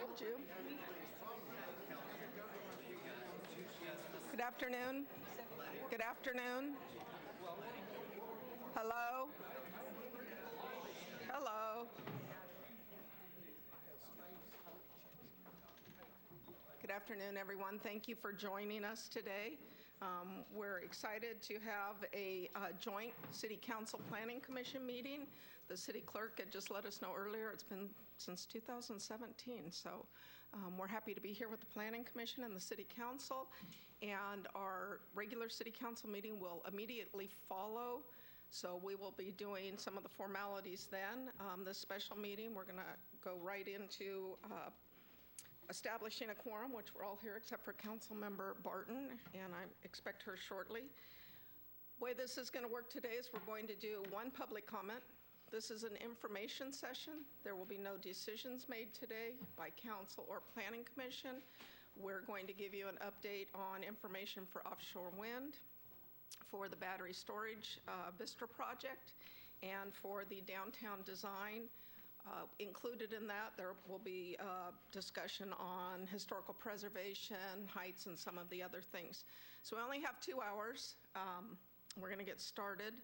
told you. Good afternoon. Good afternoon. Hello. Hello. Good afternoon, everyone. Thank you for joining us today. We're excited to have a joint City Council Planning Commission meeting. The city clerk had just let us know earlier it's been since 2017. So we're happy to be here with the Planning Commission and the City Council. And our regular City Council meeting will immediately follow. So we will be doing some of the formalities then. This special meeting, we're going to go right into establishing a quorum, which we're all here except for Councilmember Barton, and I expect her shortly. The way this is going to work today is we're going to do one public comment. This is an information session. There will be no decisions made today by council or planning commission. We're going to give you an update on information for offshore wind, for the battery storage Vistra project, and for the downtown design. Included in that, there will be discussion on historical preservation, heights, and some of the other things. So we only have 2 hours. We're going to get started.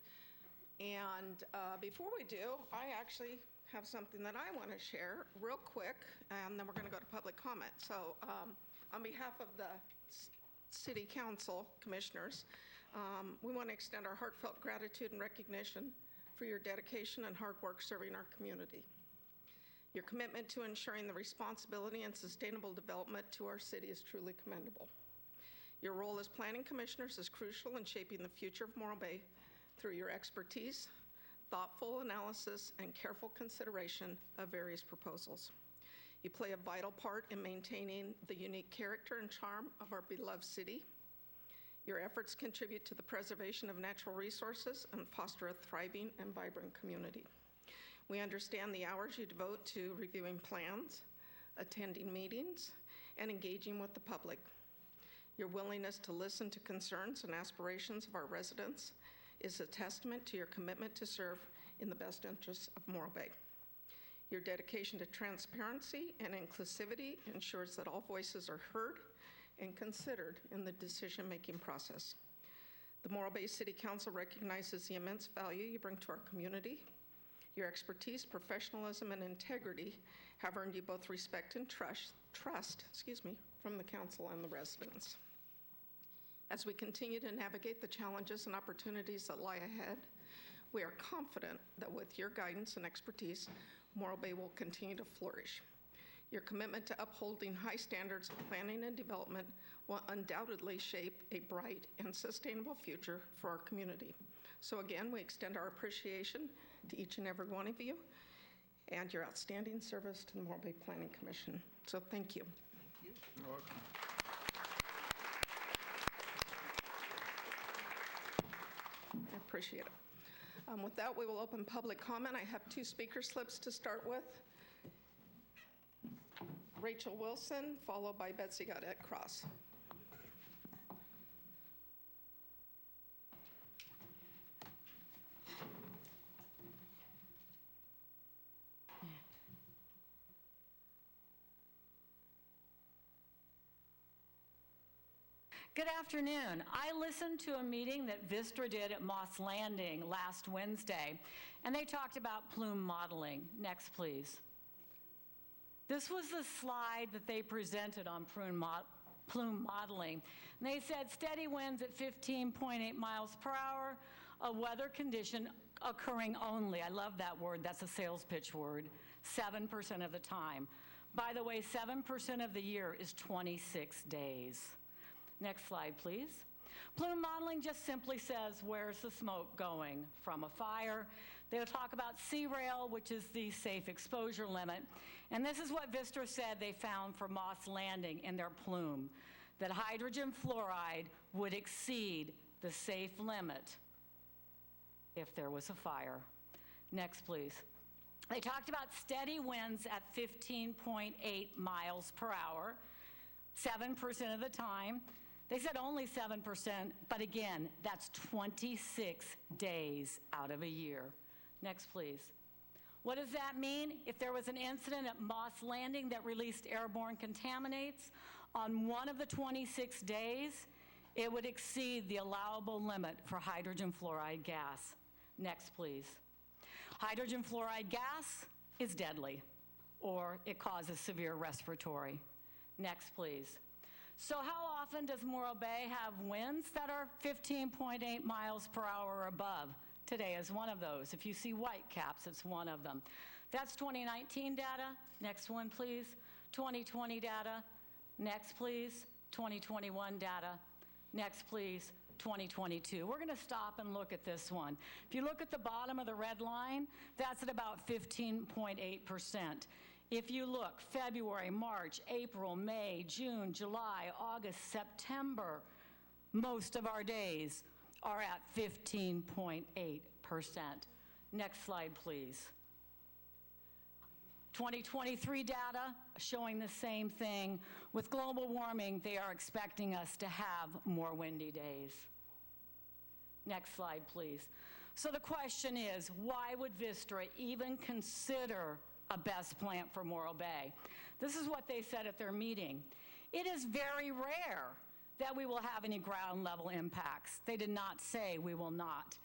And before we do, I actually have something that I want to share real quick, and then we're going to go to public comment. So on behalf of the City Council Commissioners, we want to extend our heartfelt gratitude and recognition for your dedication and hard work serving our community. Your commitment to ensuring the responsibility and sustainable development to our city is truly commendable. Your role as planning commissioners is crucial in shaping the future of Morro Bay through your expertise, thoughtful analysis, and careful consideration of various proposals. You play a vital part in maintaining the unique character and charm of our beloved city. Your efforts contribute to the preservation of natural resources and foster a thriving and vibrant community. We understand the hours you devote to reviewing plans, attending meetings, and engaging with the public. Your willingness to listen to concerns and aspirations of our residents is a testament to your commitment to serve in the best interests of Morro Bay. Your dedication to transparency and inclusivity ensures that all voices are heard and considered in the decision-making process. The Morro Bay City Council recognizes the immense value you bring to our community. Your expertise, professionalism, and integrity have earned you both respect and trust from the council and the residents. As we continue to navigate the challenges and opportunities that lie ahead, we are confident that with your guidance and expertise, Morro Bay will continue to flourish. Your commitment to upholding high standards of planning and development will undoubtedly shape a bright and sustainable future for our community. So again, we extend our appreciation to each and every one of you and your outstanding service to the Morro Bay Planning Commission. So thank you. Thank you. You're welcome. I appreciate it. With that, we will open public comment. I have 2 speaker slips to start with. Rachel Wilson, followed by Betsy Gaudette Cross. Good afternoon. I listened to a meeting that Vistra did at Moss Landing last Wednesday, and they talked about plume modeling. Next, please. This was the slide that they presented on plume modeling. And they said steady winds at 15.8 miles per hour, a weather condition occurring only, I love that word, that's a sales pitch word, 7% of the time. By the way, 7% of the year is 26 days. Next slide, please. Plume modeling just simply says, where's the smoke going from a fire? They'll talk about C-rail, which is the safe exposure limit. And this is what Vistra said they found for Moss Landing in their plume, that hydrogen fluoride would exceed the safe limit if there was a fire. Next, please. They talked about steady winds at 15.8 miles per hour, 7% of the time. They said only 7%, but again, that's 26 days out of a year. Next, please. What does that mean? If there was an incident at Moss Landing that released airborne contaminants, on one of the 26 days, it would exceed the allowable limit for hydrogen fluoride gas. Next, please. Hydrogen fluoride gas is deadly, or it causes severe respiratory. Next, please. So how often does Morro Bay have winds that are 15.8 miles per hour or above? Today is one of those. If you see white caps, it's one of them. That's 2019 data. Next one, please. 2020 data. Next, please. 2021 data. Next, please. 2022. We're going to stop and look at this one. If you look at the bottom of the red line, that's at about 15.8%. If you look February, March, April, May, June, July, August, September, most of our days are at 15.8%. Next slide, please. 2023 data showing the same thing. With global warming, they are expecting us to have more windy days. Next slide, please. So the question is, why would Vistra even consider a best plant for Morro Bay? This is what they said at their meeting. It is very rare that we will have any ground level impacts. They did not say we will not.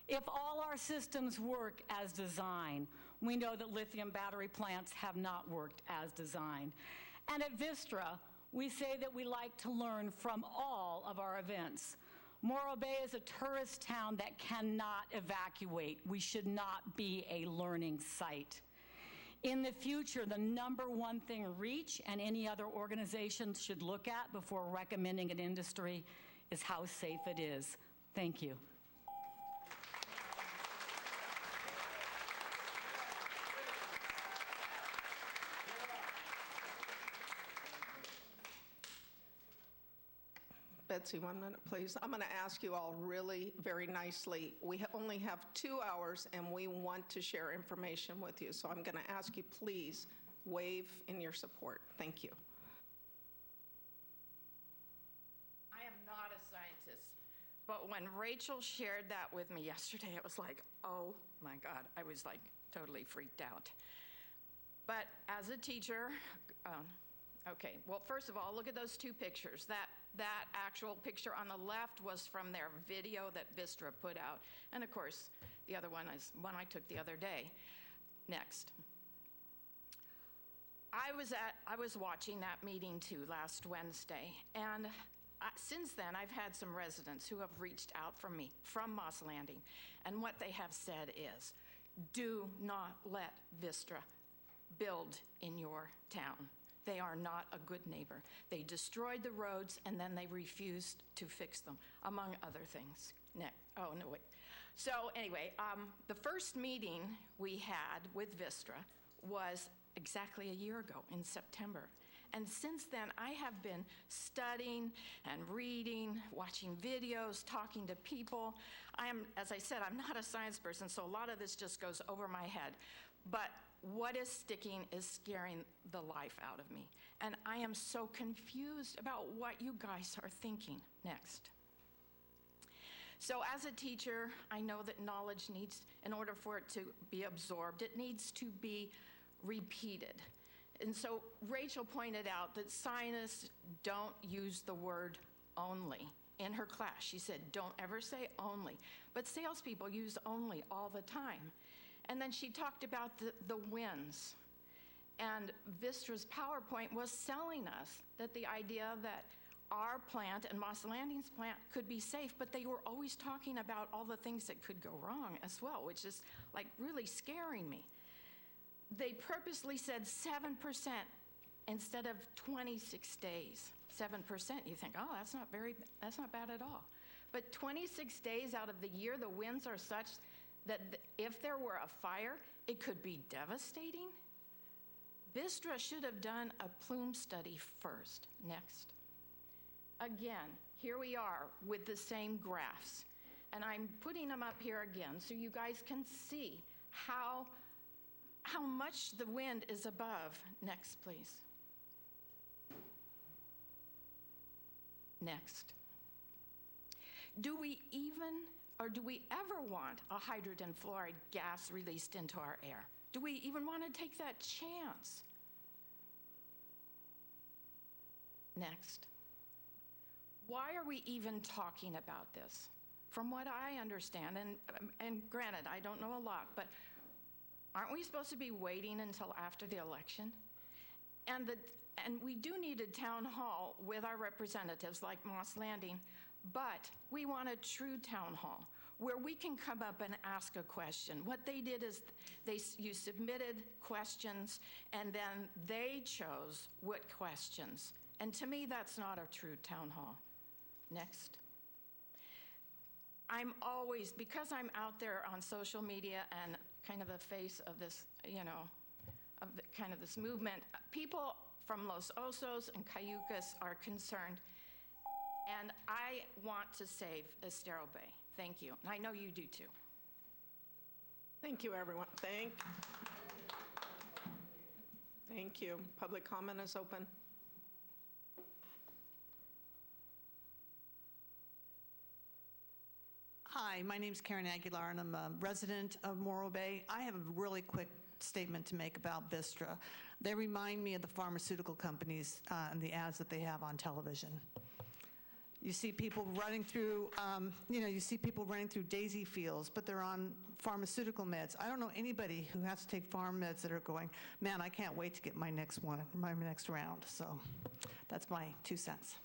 If all our systems work as designed, we know that lithium battery plants have not worked as designed. And at Vistra, we say that we like to learn from all of our events. Morro Bay is a tourist town that cannot evacuate. We should not be a learning site. In the future, the number one thing REACH and any other organizations should look at before recommending an industry is how safe it is. Thank you. Betsy, 1 minute, please. I'm going to ask you all really very nicely. We only have 2 hours, and we want to share information with you. So I'm going to ask you, please, wave in your support. Thank you. I am not a scientist, but when Rachel shared that with me yesterday, it was like, oh my God, I was like totally freaked out. But as a teacher, okay, well, first of all, look at those 2 pictures. That actual picture on the left was from their video that Vistra put out. And of course, the other one is one I took the other day. Next. I was watching that meeting too last Wednesday, and since then I've had some residents who have reached out from me from Moss Landing, and what they have said is, do not let Vistra build in your town. They are not a good neighbor. They destroyed the roads and then they refused to fix them, among other things. Oh, no, wait. So anyway, the first meeting we had with Vistra was exactly a year ago in September. And since then, I have been studying and reading, watching videos, talking to people. As I said, I'm not a science person, so a lot of this just goes over my head. But what is sticking is scaring the life out of me. And I am so confused about what you guys are thinking. Next. So as a teacher, I know that knowledge needs, in order for it to be absorbed, it needs to be repeated. And so Rachel pointed out that scientists don't use the word only. In her class, she said, don't ever say only. But salespeople use only all the time. And then she talked about the winds. And Vistra's PowerPoint was selling us that the idea that our plant and Moss Landing's plant could be safe, but they were always talking about all the things that could go wrong as well, which is like really scaring me. They purposely said 7% instead of 26 days. 7%, you think, oh, that's not bad at all. But 26 days out of the year, the winds are such that if there were a fire, it could be devastating. Vistra should have done a plume study first. Next. Again, here we are with the same graphs. And I'm putting them up here again so you guys can see how much the wind is above. Next, please. Next. Do we ever want a hydrogen fluoride gas released into our air? Do we even want to take that chance? Next. Why are we even talking about this? From what I understand, and granted, I don't know a lot, but aren't we supposed to be waiting until after the election? And we do need a town hall with our representatives like Moss Landing, but we want a true town hall where we can come up and ask a question. What they did is you submitted questions and then they chose what questions. And to me, that's not a true town hall. Next. I'm always, because I'm out there on social media and kind of a face of this, of kind of this movement, people from Los Osos and Cayucas are concerned. And I want to save Estero Bay. Thank you. And I know you do too. Thank you, everyone. Thank you. Public comment is open. Hi, my name's Karen Aguilar, and I'm a resident of Morro Bay. I have a really quick statement to make about Vistra. They remind me of the pharmaceutical companies and the ads that they have on television. You see people running through, daisy fields, but they're on pharmaceutical meds. I don't know anybody who has to take pharm meds that are going, man, I can't wait to get my next round. So that's my 2 cents.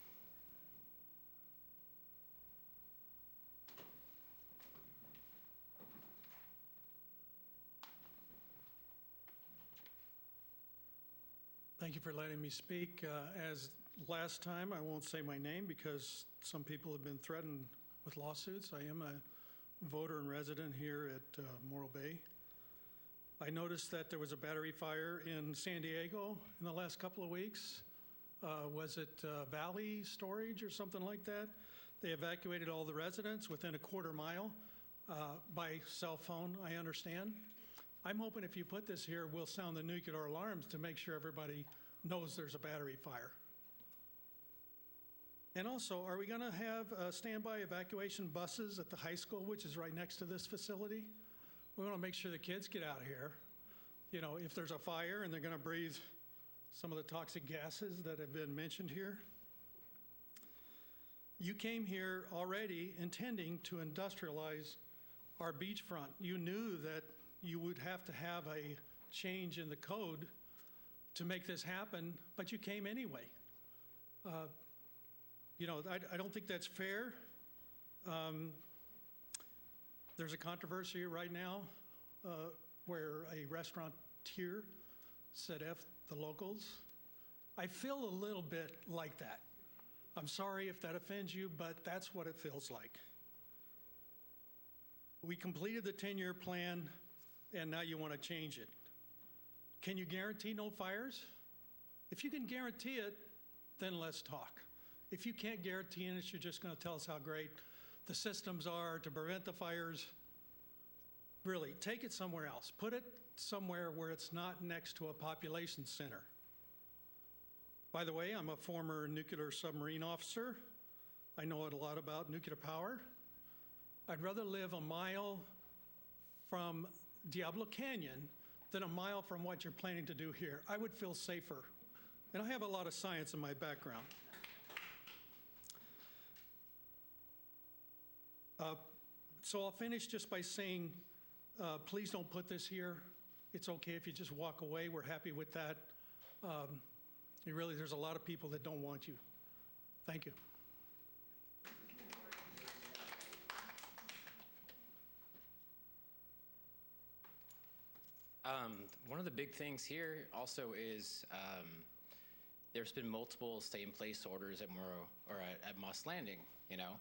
Thank you for letting me speak. As last time, I won't say my name because some people have been threatened with lawsuits. I am a voter and resident here at Morro Bay. I noticed that there was a battery fire in San Diego in the last couple of weeks. Was it Valley Storage or something like that? They evacuated all the residents within a quarter mile by cell phone, I understand. I'm hoping if you put this here, we'll sound the nuclear alarms to make sure everybody knows there's a battery fire. And also, are we going to have standby evacuation buses at the high school, which is right next to this facility? We want to make sure the kids get out of here. You know, if there's a fire and they're going to breathe some of the toxic gases that have been mentioned here. You came here already intending to industrialize our beachfront. You knew that you would have to have a change in the code to make this happen, but you came anyway. I don't think that's fair. There's a controversy right now where a restaurateur said F the locals. I feel a little bit like that. I'm sorry if that offends you, but that's what it feels like. We completed the 10-year plan, and now you want to change it. Can you guarantee no fires? If you can guarantee it, then let's talk. If you can't guarantee it, you're just going to tell us how great the systems are to prevent the fires. Really, take it somewhere else. Put it somewhere where it's not next to a population center. By the way, I'm a former nuclear submarine officer. I know a lot about nuclear power. I'd rather live a mile from Diablo Canyon than a mile from what you're planning to do here. I would feel safer. And I have a lot of science in my background. So I'll finish just by saying, please don't put this here. It's okay if you just walk away. We're happy with that. There's a lot of people that don't want you. Thank you. One of the big things here also is there's been multiple stay-in-place orders at Morro or at Moss Landing. You know,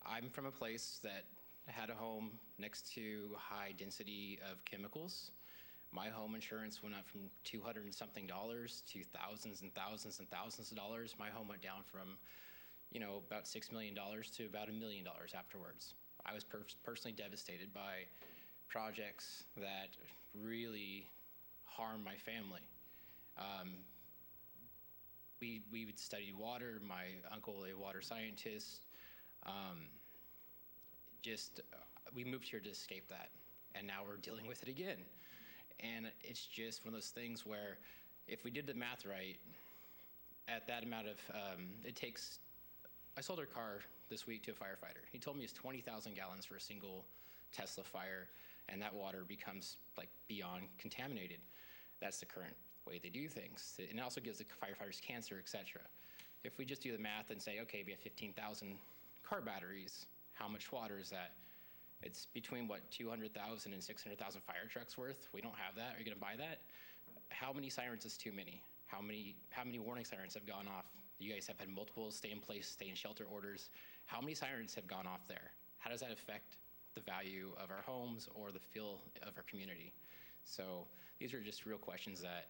I'm from a place that had a home next to high density of chemicals. My home insurance went up from $200 and something to thousands and thousands and thousands of dollars. My home went down from, about $6 million to about $1 million afterwards. I was personally devastated by projects that really harm my family. We would study water. My uncle, a water scientist, we moved here to escape that, and now we're dealing with it again. And it's just one of those things where if we did the math right, at that amount of, I sold our car this week to a firefighter. He told me it's 20,000 gallons for a single Tesla fire, and that water becomes like beyond contaminated. That's the current way they do things. And it also gives the firefighters cancer, et cetera. If we just do the math and say, okay, we have 15,000 car batteries, how much water is that? It's between, what, 200,000 and 600,000 fire trucks worth? We don't have that. Are you gonna buy that? How many sirens is too many? How many warning sirens have gone off? You guys have had multiple stay in place, stay in shelter orders. How many sirens have gone off there? How does that affect the value of our homes or the feel of our community? So these are just real questions that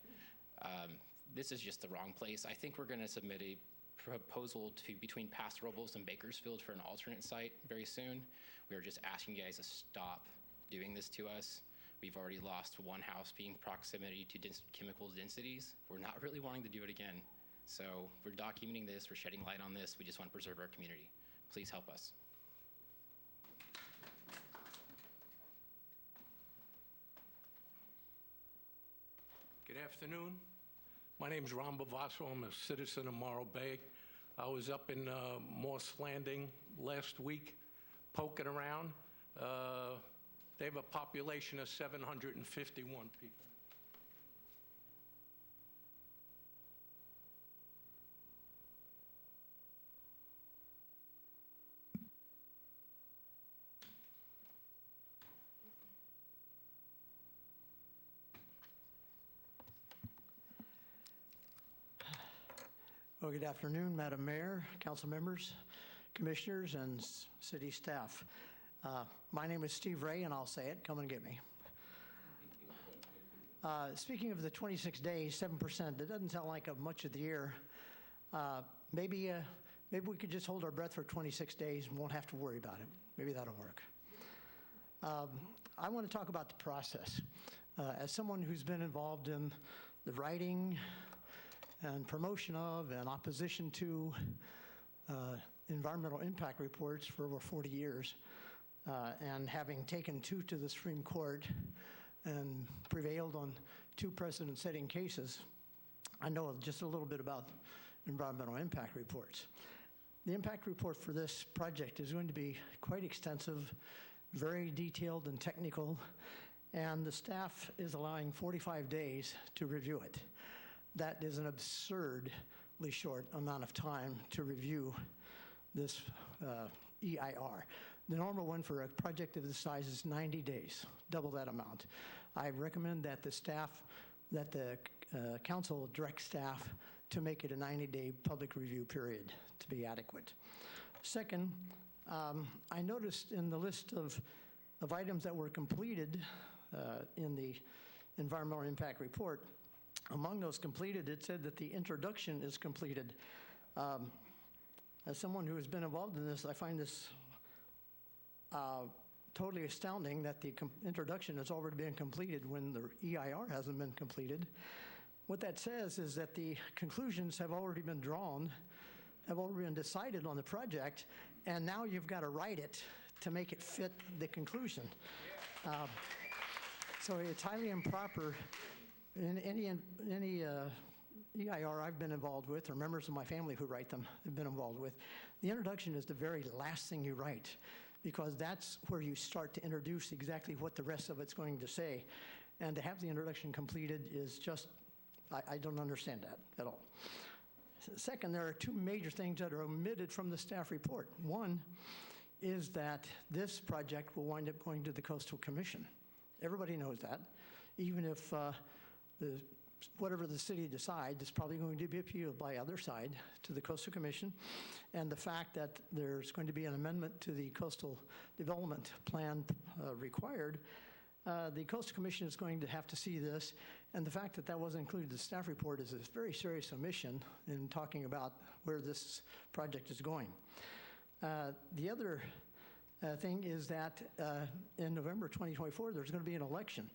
this is just the wrong place. I think we're gonna submit a proposal between Paso Robles and Bakersfield for an alternate site very soon. We are just asking you guys to stop doing this to us. We've already lost one house being proximity to chemical densities. We're not really wanting to do it again. So we're documenting this, we're shedding light on this. We just want to preserve our community. Please help us. Good afternoon. My name is Ron Bavasso. I'm a citizen of Morro Bay. I was up in Morse Landing last week poking around. They have a population of 751 people. Well, good afternoon, Madam Mayor, council members, commissioners, and city staff. My name is Steve Ray, and I'll say it, come and get me. Speaking of the 26 days, 7%, that doesn't sound like much of the year. Maybe we could just hold our breath for 26 days and won't have to worry about it. Maybe that'll work. I want to talk about the process. As someone who's been involved in the writing and promotion of and opposition to environmental impact reports for over 40 years, and having taken 2 to the Supreme Court and prevailed on 2 precedent-setting cases, I know just a little bit about environmental impact reports. The impact report for this project is going to be quite extensive, very detailed and technical, and the staff is allowing 45 days to review it. That is an absurdly short amount of time to review this EIR. The normal one for a project of this size is 90 days, double that amount. I recommend that the council direct staff to make it a 90-day public review period to be adequate. Second, I noticed in the list of items that were completed in the environmental impact report, among those completed, it said that the introduction is completed. As someone who has been involved in this, I find this totally astounding that the introduction has already been completed when the EIR hasn't been completed. What that says is that the conclusions have already been drawn, have already been decided on the project, and now you've got to write it to make it fit the conclusion. So it's highly improper. In any EIR I've been involved with, or members of my family who write them have been involved with, the introduction is the very last thing you write, because that's where you start to introduce exactly what the rest of it's going to say. And to have the introduction completed is just, I don't understand that at all. Second, there are 2 major things that are omitted from the staff report. One is that this project will wind up going to the Coastal Commission. Everybody knows that. Even if whatever the city decides, it's probably going to be appealed by other side to the Coastal Commission. And the fact that there's going to be an amendment to the Coastal Development Plan required, the Coastal Commission is going to have to see this. And the fact that that wasn't included in the staff report is a very serious omission in talking about where this project is going. The other thing is that in November 2024, there's going to be an election.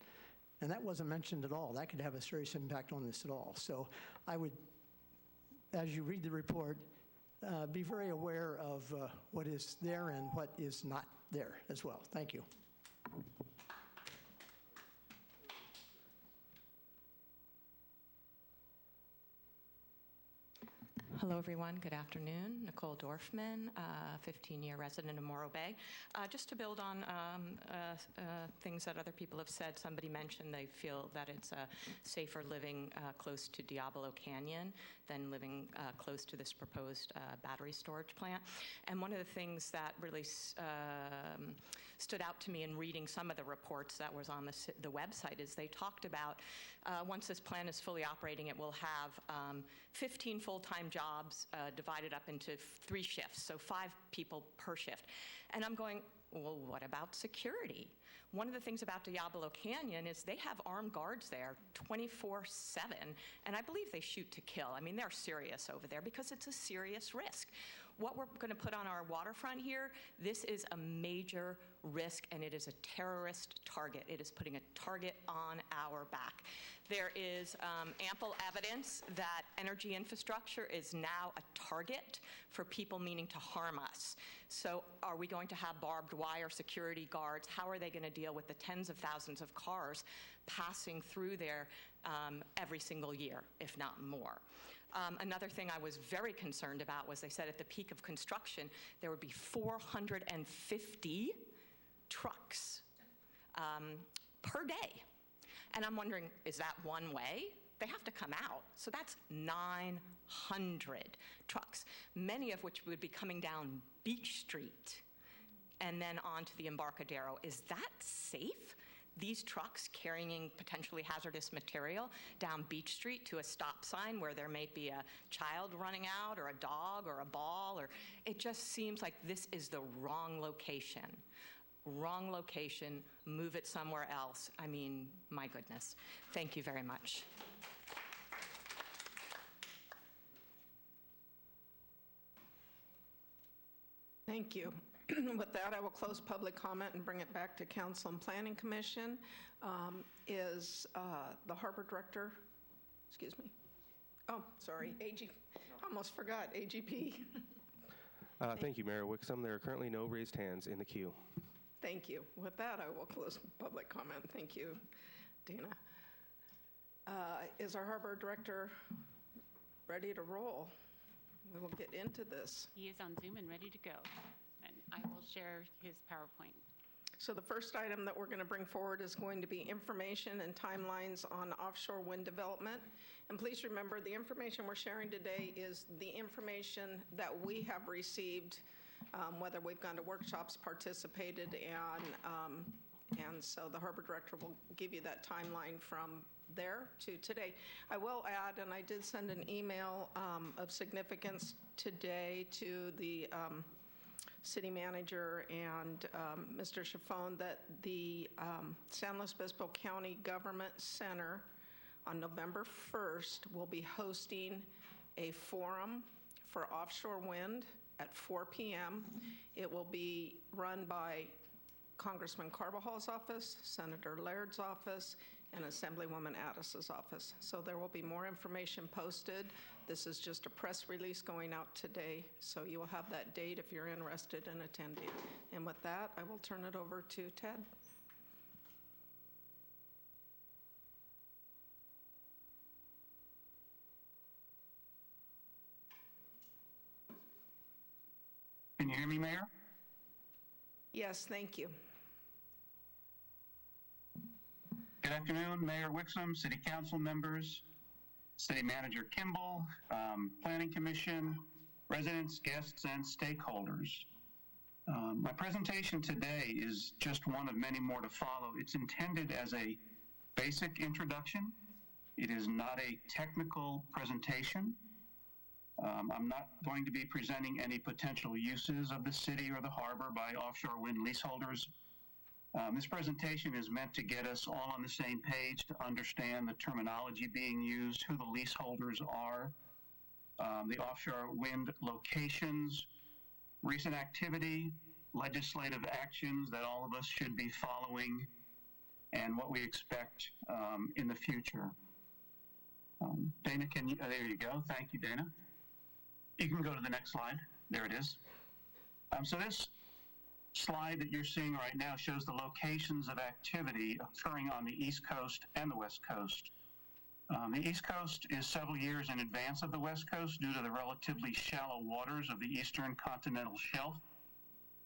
And that wasn't mentioned at all. That could have a serious impact on this at all. So I would, as you read the report, be very aware of what is there and what is not there as well. Thank you. Hello, everyone. Good afternoon. Nicole Dorfman, 15-year resident of Morro Bay. Just to build on things that other people have said, somebody mentioned they feel that it's safer living close to Diablo Canyon than living close to this proposed battery storage plant. And one of the things that really stood out to me in reading some of the reports that was on the website is they talked about once this plant is fully operating, it will have 15 full-time jobs divided up into 3 shifts, so 5 people per shift. And I'm going, well, what about security? One of the things about Diablo Canyon is they have armed guards there 24/7, and I believe they shoot to kill. I mean, they're serious over there because it's a serious risk. What we're going to put on our waterfront here, this is a major risk, and it is a terrorist target. It is putting a target on our back. There is ample evidence that energy infrastructure is now a target for people meaning to harm us. So are we going to have barbed wire security guards? How are they going to deal with the tens of thousands of cars passing through there every single year, if not more? Another thing I was very concerned about was they said at the peak of construction, there would be 450 trucks per day. And I'm wondering, is that one way? They have to come out. So that's 900 trucks, many of which would be coming down Beach Street and then onto the Embarcadero. Is that safe? These trucks carrying potentially hazardous material down Beach Street to a stop sign where there may be a child running out or a dog or a ball, or it just seems like this is the wrong location. Wrong location, move it somewhere else. I mean, my goodness. Thank you very much. Thank you. With that, I will close public comment and bring it back to Council and Planning Commission. Is the Harbor Director, excuse me. Oh, sorry, AG, almost forgot, AGP. Thank you, Mayor Wixom. There are currently no raised hands in the queue. Thank you. With that, I will close public comment. Thank you, Dana. Is our Harbor Director ready to roll? We will get into this. He is on Zoom and ready to go. And I will share his PowerPoint. So the first item that we're going to bring forward is going to be information and timelines on offshore wind development. And please remember, the information we're sharing today is the information that we have received, whether we've gone to workshops, participated, and so the Harbor Director will give you that timeline from there to today. I will add, and I did send an email of significance today to the City Manager and Mr. Chaffone, that the San Luis Obispo County Government Center on November 1st will be hosting a forum for offshore wind at 4 p.m. It will be run by Congressman Carvajal's office, Senator Laird's office, and Assemblywoman Addis's office. So there will be more information posted. This is just a press release going out today, so you will have that date if you're interested in attending. And with that, I will turn it over to Ted. Can you hear me, Mayor? Yes, thank you. Good afternoon, Mayor Wixom, City Council members, City Manager Kimball, Planning Commission, residents, guests, and stakeholders. My presentation today is just one of many more to follow. It's intended as a basic introduction. It is not a technical presentation. I'm not going to be presenting any potential uses of the city or the harbor by offshore wind leaseholders. This presentation is meant to get us all on the same page to understand the terminology being used, who the leaseholders are, the offshore wind locations, recent activity, legislative actions that all of us should be following, and what we expect in the future. Dana, can you, there you go. Thank you, Dana. You can go to the next slide. There it is. So this slide that you're seeing right now shows the locations of activity occurring on the East Coast and the West Coast The East Coast is several years in advance of the West Coast due to the relatively shallow waters of the eastern continental shelf.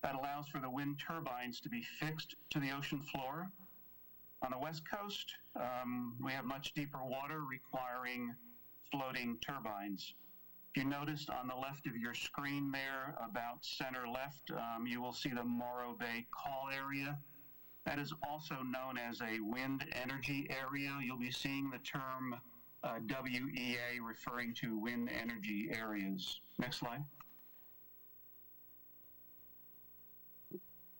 That allows for the wind turbines to be fixed to the ocean floor. On the West Coast, we have much deeper water requiring floating turbines. If you noticed on the left of your screen there, about center left, you will see the Morro Bay call area. That is also known as a wind energy area. You'll be seeing the term WEA referring to wind energy areas. Next slide.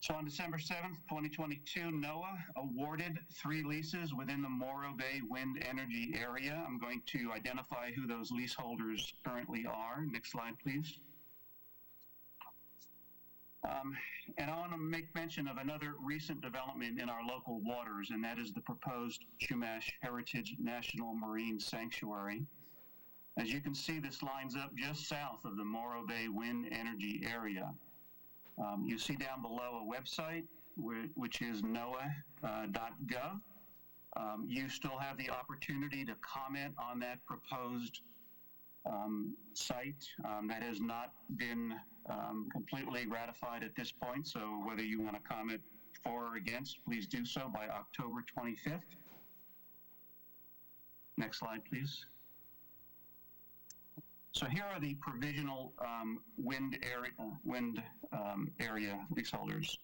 So on December 7th, 2022, NOAA awarded 3 leases within the Morro Bay wind energy area. I'm going to identify who those leaseholders currently are. Next slide, please. And I want to make mention of another recent development in our local waters, and that is the proposed Chumash Heritage National Marine Sanctuary. As you can see, this lines up just south of the Morro Bay wind energy area. You see down below a website, which is noaa.gov. You still have the opportunity to comment on that proposed site. That has not been completely ratified at this point, so whether you want to comment for or against, please do so by October 25th. Next slide, please. So here are the provisional wind area leaseholders.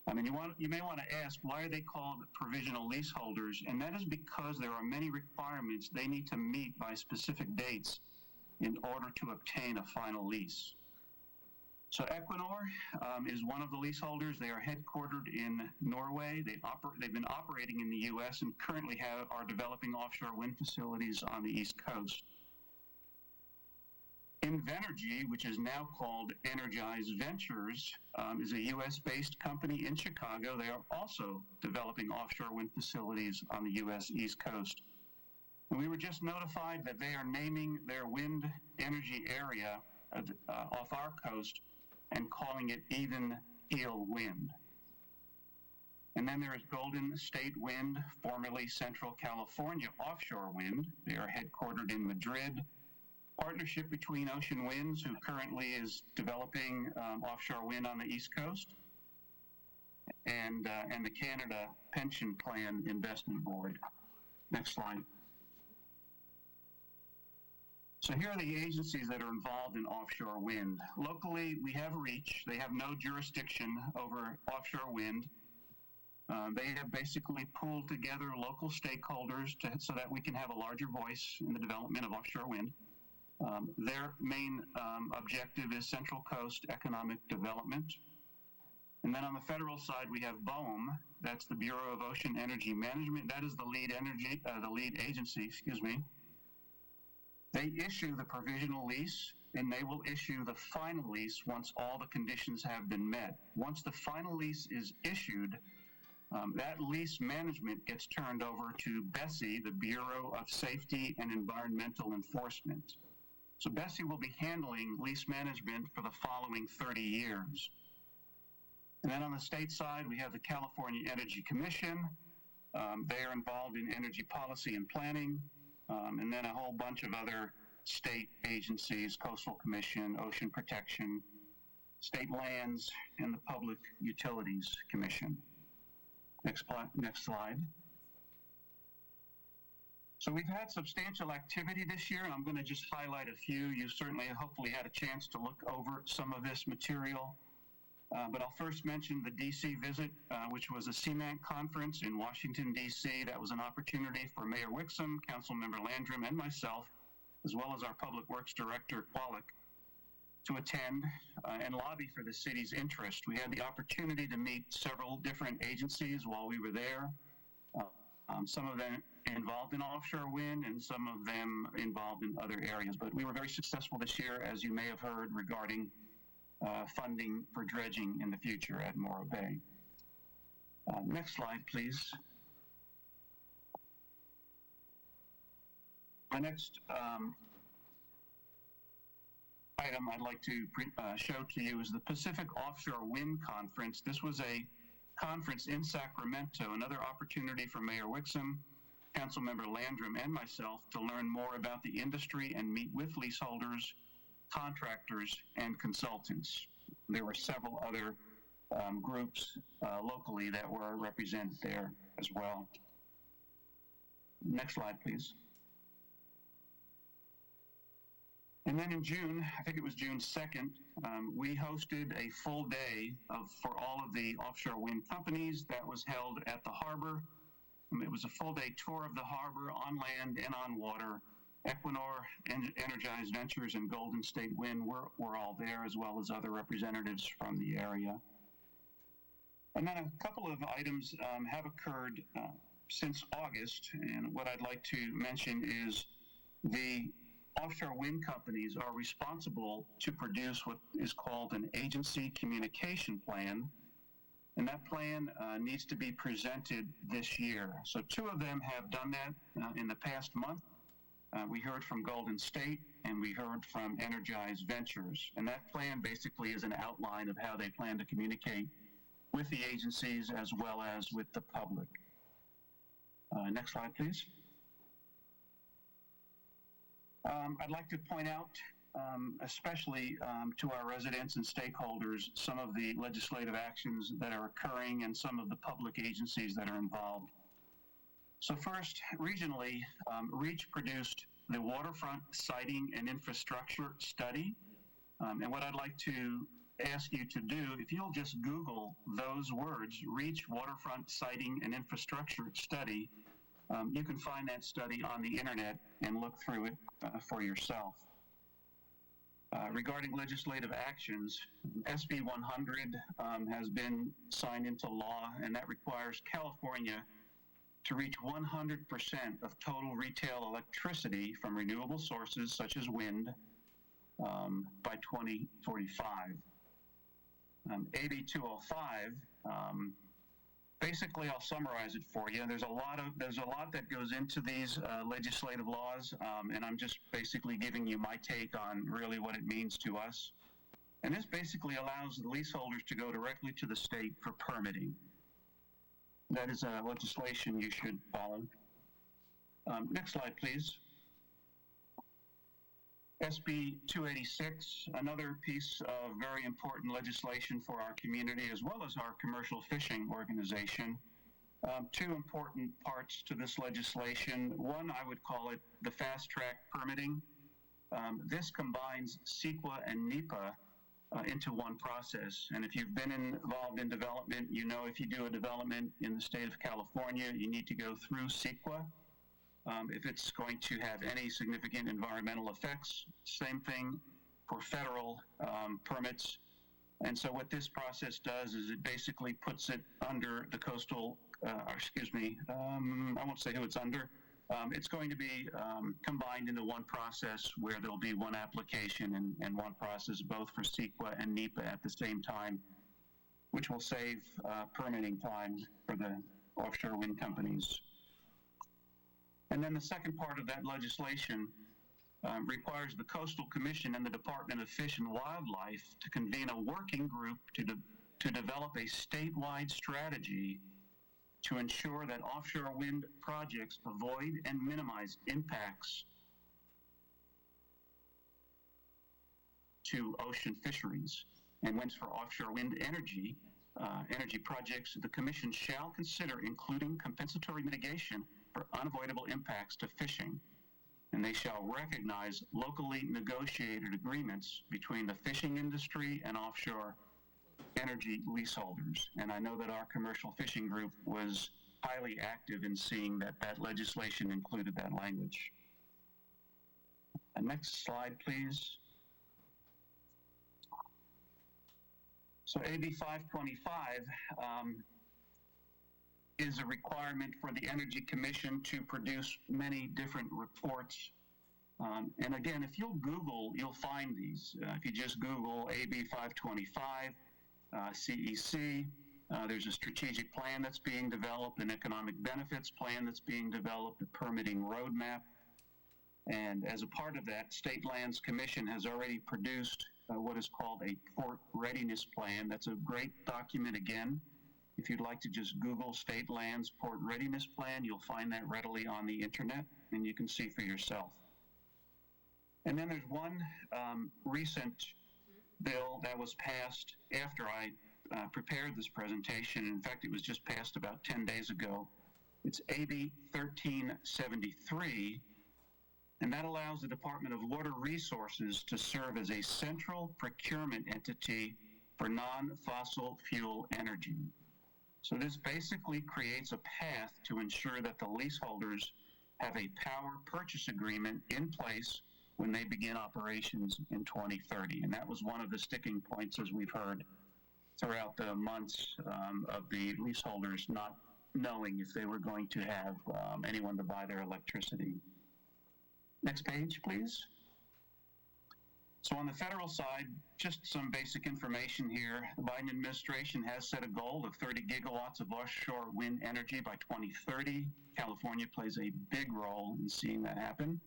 I mean, you may want to ask, why are they called provisional leaseholders? And that is because there are many requirements they need to meet by specific dates in order to obtain a final lease. So Equinor is one of the leaseholders. They are headquartered in Norway. They've been operating in the U.S. and currently are developing offshore wind facilities on the East Coast. Invenergy, which is now called Energize Ventures, is a U.S.-based company in Chicago. They are also developing offshore wind facilities on the U.S. East Coast. And we were just notified that they are naming their wind energy area off our coast and calling it Even Keel Wind. And then there is Golden State Wind, formerly Central California Offshore Wind. They are headquartered in Madrid. Partnership between Ocean Winds, who currently is developing offshore wind on the East Coast, and the Canada Pension Plan Investment Board. Next slide. So here are the agencies that are involved in offshore wind. Locally, we have REACH. They have no jurisdiction over offshore wind. They have basically pooled together local stakeholders so that we can have a larger voice in the development of offshore wind. Their main objective is Central Coast economic development. And then on the federal side, we have BOEM. That's the Bureau of Ocean Energy Management. That is the lead agency, excuse me. They issue the provisional lease, and they will issue the final lease once all the conditions have been met. Once the final lease is issued, that lease management gets turned over to BSEE, the Bureau of Safety and Environmental Enforcement. So BSEE will be handling lease management for the following 30 years. And then on the state side, we have the California Energy Commission. They are involved in energy policy and planning, and then a whole bunch of other state agencies, Coastal Commission, Ocean Protection, State Lands, and the Public Utilities Commission. Next slide. So we've had substantial activity this year, and I'm going to just highlight a few. You certainly, hopefully, had a chance to look over some of this material. But I'll first mention the D.C. visit, which was a CMANC conference in Washington, D.C. That was an opportunity for Mayor Wixom, Councilmember Landrum, and myself, as well as our Public Works Director, Qualick, to attend and lobby for the city's interest. We had the opportunity to meet several different agencies while we were there. Some of them involved in offshore wind and some of them involved in other areas. But we were very successful this year, as you may have heard, regarding funding for dredging in the future at Morro Bay. Next slide, please. The next item I'd like to show to you is the Pacific Offshore Wind Conference. This was a conference in Sacramento, another opportunity for Mayor Wixom, Councilmember Landrum and myself to learn more about the industry and meet with leaseholders, contractors, and consultants. There were several other groups locally that were represented there as well. Next slide, please. And then in June, I think it was June 2nd, we hosted a full day for all of the offshore wind companies that was held at the harbor. It was a full day tour of the harbor on land and on water. Equinor, Energized Ventures, and Golden State Wind were all there, as well as other representatives from the area. And then a couple of items have occurred since August, and what I'd like to mention is the offshore wind companies are responsible to produce what is called an agency communication plan, and that plan needs to be presented this year. So 2 of them have done that in the past month. We heard from Golden State and we heard from Energized Ventures, and that plan basically is an outline of how they plan to communicate with the agencies as well as with the public. Next slide, please. I'd like to point out, especially to our residents and stakeholders, some of the legislative actions that are occurring and some of the public agencies that are involved. So first, regionally, REACH produced the Waterfront Siting and Infrastructure Study. And what I'd like to ask you to do, if you'll just Google those words, REACH Waterfront Siting and Infrastructure Study, you can find that study on the internet and look through it for yourself. Regarding legislative actions, SB 100 has been signed into law, and that requires California to reach 100% of total retail electricity from renewable sources such as wind by 2045. AB 205, basically I'll summarize it for you. There's a lot that goes into these legislative laws, and I'm just basically giving you my take on really what it means to us. And this basically allows the leaseholders to go directly to the state for permitting. That is legislation you should follow. Next slide, please. SB 286, another piece of very important legislation for our community as well as our commercial fishing organization. 2 important parts to this legislation. One, I would call it the fast track permitting. This combines CEQA and NEPA into one process. And if you've been involved in development, you know if you do a development in the state of California, you need to go through CEQA. If it's going to have any significant environmental effects, same thing for federal permits. And so what this process does is it basically puts it under the coastal, I won't say who it's under. It's going to be combined into one process where there'll be one application and one process both for CEQA and NEPA at the same time, which will save permitting time for the offshore wind companies. And then the second part of that legislation requires the Coastal Commission and the Department of Fish and Wildlife to convene a working group to develop a statewide strategy to ensure that offshore wind projects avoid and minimize impacts to ocean fisheries. And when for offshore wind energy projects, the Commission shall consider including compensatory mitigation for unavoidable impacts to fishing. And they shall recognize locally negotiated agreements between the fishing industry and offshore energy leaseholders. And I know that our commercial fishing group was highly active in seeing that that legislation included that language. Next slide, please. So AB 525 is a requirement for the Energy Commission to produce many different reports. And again, if you'll Google, you'll find these. If you just Google AB 525, CEC, there's a strategic plan that's being developed, an economic benefits plan that's being developed, a permitting roadmap. And as a part of that, State Lands Commission has already produced what is called a port readiness plan. That's a great document again. If you'd like to just Google State Lands Port Readiness Plan, you'll find that readily on the internet, and you can see for yourself. And then there's one recent bill that was passed after I prepared this presentation. In fact, it was just passed about 10 days ago. It's AB 1373, and that allows the Department of Water Resources to serve as a central procurement entity for non-fossil fuel energy. So this basically creates a path to ensure that the leaseholders have a power purchase agreement in place when they begin operations in 2030. And that was one of the sticking points, as we've heard throughout the months of the leaseholders not knowing if they were going to have anyone to buy their electricity. Next page, please. So on the federal side, just some basic information here. The Biden administration has set a goal of 30 gigawatts of offshore wind energy by 2030. California plays a big role in seeing that happen.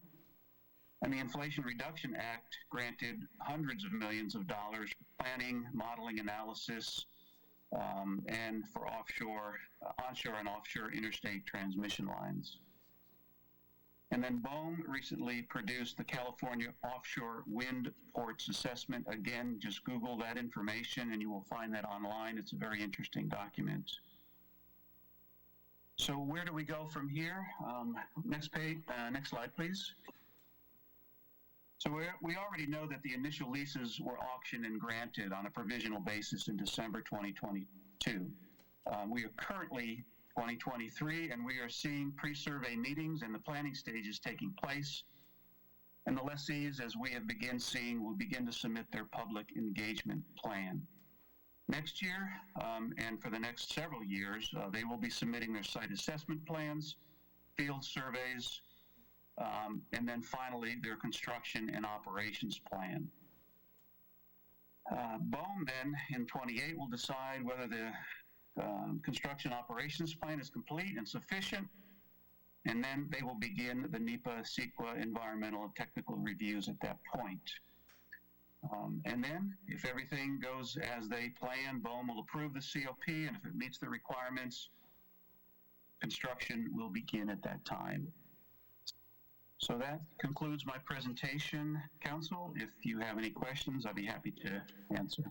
And the Inflation Reduction Act granted hundreds of millions of dollars for planning, modeling analysis, and for onshore and offshore interstate transmission lines. And then BOEM recently produced the California Offshore Wind Ports Assessment. Again, just Google that information and you will find that online. It's a very interesting document. So where do we go from here? Next page, next slide, please. So we already know that the initial leases were auctioned and granted on a provisional basis in December 2022. We are currently 2023, and we are seeing pre-survey meetings and the planning stages taking place. And the lessees, as we have begun seeing, will begin to submit their public engagement plan. Next year, and for the next several years, they will be submitting their site assessment plans, field surveys, and then finally their construction and operations plan. BOEM then in 28 will decide whether the construction operations plan is complete and sufficient, and then they will begin the NEPA, CEQA environmental and technical reviews at that point. And then, if everything goes as they plan, BOEM will approve the COP, and if it meets the requirements, construction will begin at that time. So that concludes my presentation, Council. If you have any questions, I'd be happy to answer.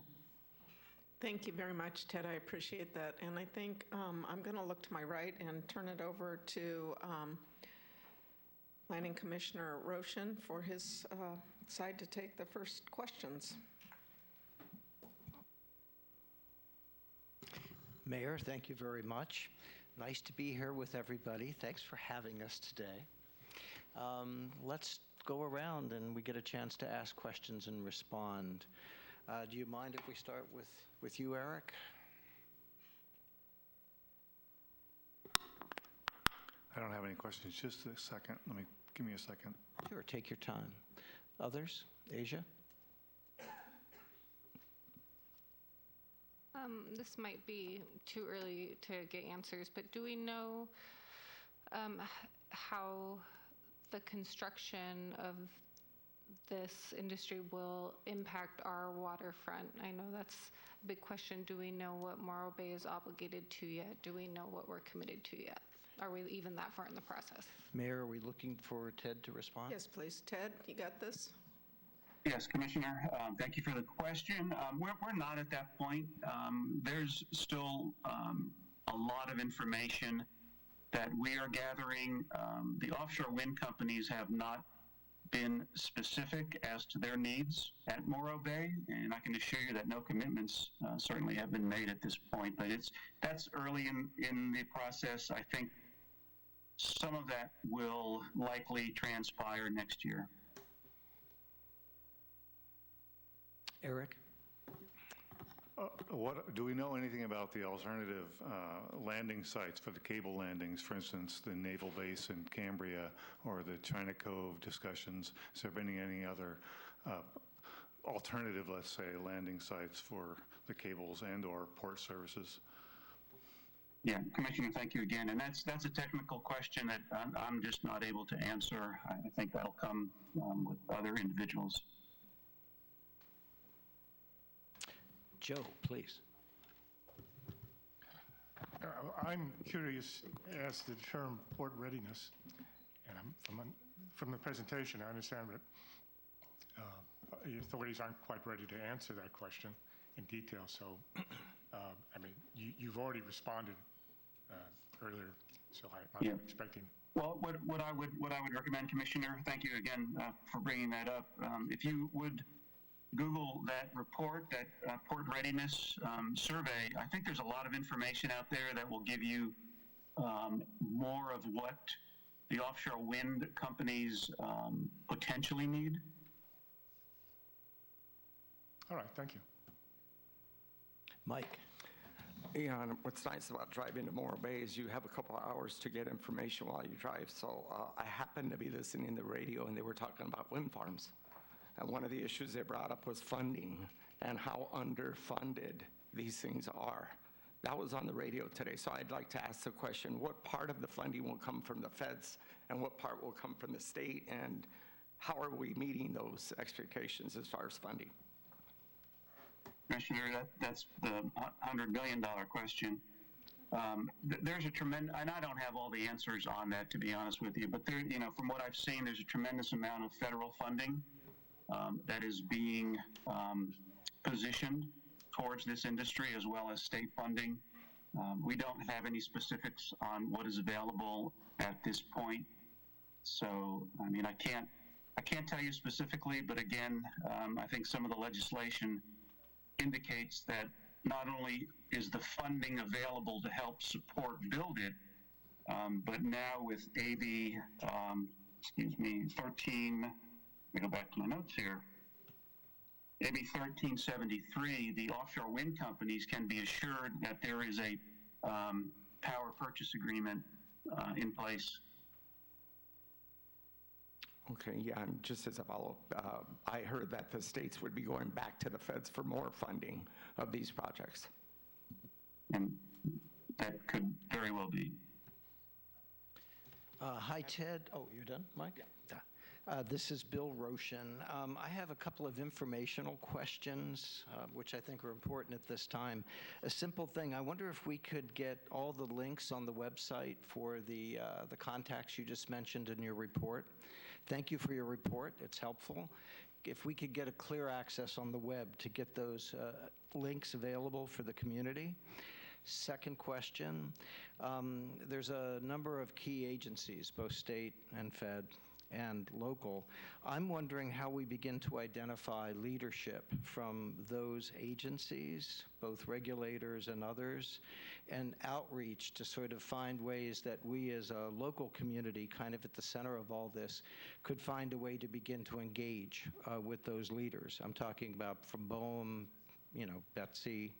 Thank you very much, Ted. I appreciate that. And I think I'm going to look to my right and turn it over to Planning Commissioner Roshan for his side to take the first questions. Mayor, thank you very much. Nice to be here with everybody. Thanks for having us today. Let's go around and we get a chance to ask questions and respond. Do you mind if we start with you, Eric? I don't have any questions. Just a second. Give me a second. Sure, take your time. Others? Asia? This might be too early to get answers, but do we know how the construction of this industry will impact our waterfront? I know that's a big question. Do we know what Morro Bay is obligated to yet? Do we know what we're committed to yet? Are we even that far in the process? Mayor, are we looking for Ted to respond? Yes, please. Ted, you got this? Yes, Commissioner, thank you for the question. We're not at that point. There's still a lot of information that we are gathering. The offshore wind companies have not been specific as to their needs at Morro Bay, and I can assure you that no commitments certainly have been made at this point, but that's early in the process. I think some of that will likely transpire next year. Eric? Do we know anything about the alternative landing sites for the cable landings, for instance, the naval base in Cambria or the China Cove discussions? Has there been any other alternative, let's say, landing sites for the cables and or port services? Yeah, Commissioner, thank you again. And that's a technical question that I'm just not able to answer. I think that'll come with other individuals. Joe, please. I'm curious as to the term port readiness, and from the presentation, I understand that the authorities aren't quite ready to answer that question in detail. So, I mean, you've already responded earlier, so I'm expecting. Well, what I would recommend, Commissioner, thank you again for bringing that up. If you would Google that report, that port readiness survey, I think there's a lot of information out there that will give you more of what the offshore wind companies potentially need. All right, thank you. Mike. Yeah, and what's nice about driving to Morro Bay is you have a couple of hours to get information while you drive. So I happened to be listening to the radio, and they were talking about wind farms. And one of the issues they brought up was funding and how underfunded these things are. That was on the radio today. So I'd like to ask the question, what part of the funding will come from the feds and what part will come from the state? And how are we meeting those expectations as far as funding? Commissioner, that's the $100 million question. There's a tremendous, and I don't have all the answers on that, to be honest with you, but there, you know, from what I've seen, there's a tremendous amount of federal funding that is being positioned towards this industry, as well as state funding. We don't have any specifics on what is available at this point. So, I mean, I can't tell you specifically, but again, I think some of the legislation indicates that not only is the funding available to help support build it, but now with AB, 13, let me go back to my notes here. AB 1373, the offshore wind companies can be assured that there is a power purchase agreement in place. Okay, yeah, and just as a follow-up, I heard that the states would be going back to the feds for more funding of these projects. And that could very well be. Hi, Ted. Oh, you're done, Mike? Yeah. This is Bill Roshan. I have a couple of informational questions, which I think are important at this time. A simple thing, I wonder if we could get all the links on the website for the contacts you just mentioned in your report. Thank you for your report. It's helpful. If we could get a clear access on the web to get those links available for the community. Second question, there's a number of key agencies, both state and fed and local. I'm wondering how we begin to identify leadership from those agencies, both regulators and others, and outreach to sort of find ways that we as a local community, kind of at the center of all this, could find a way to begin to engage with those leaders. I'm talking about from BOEM, you know, Betsy,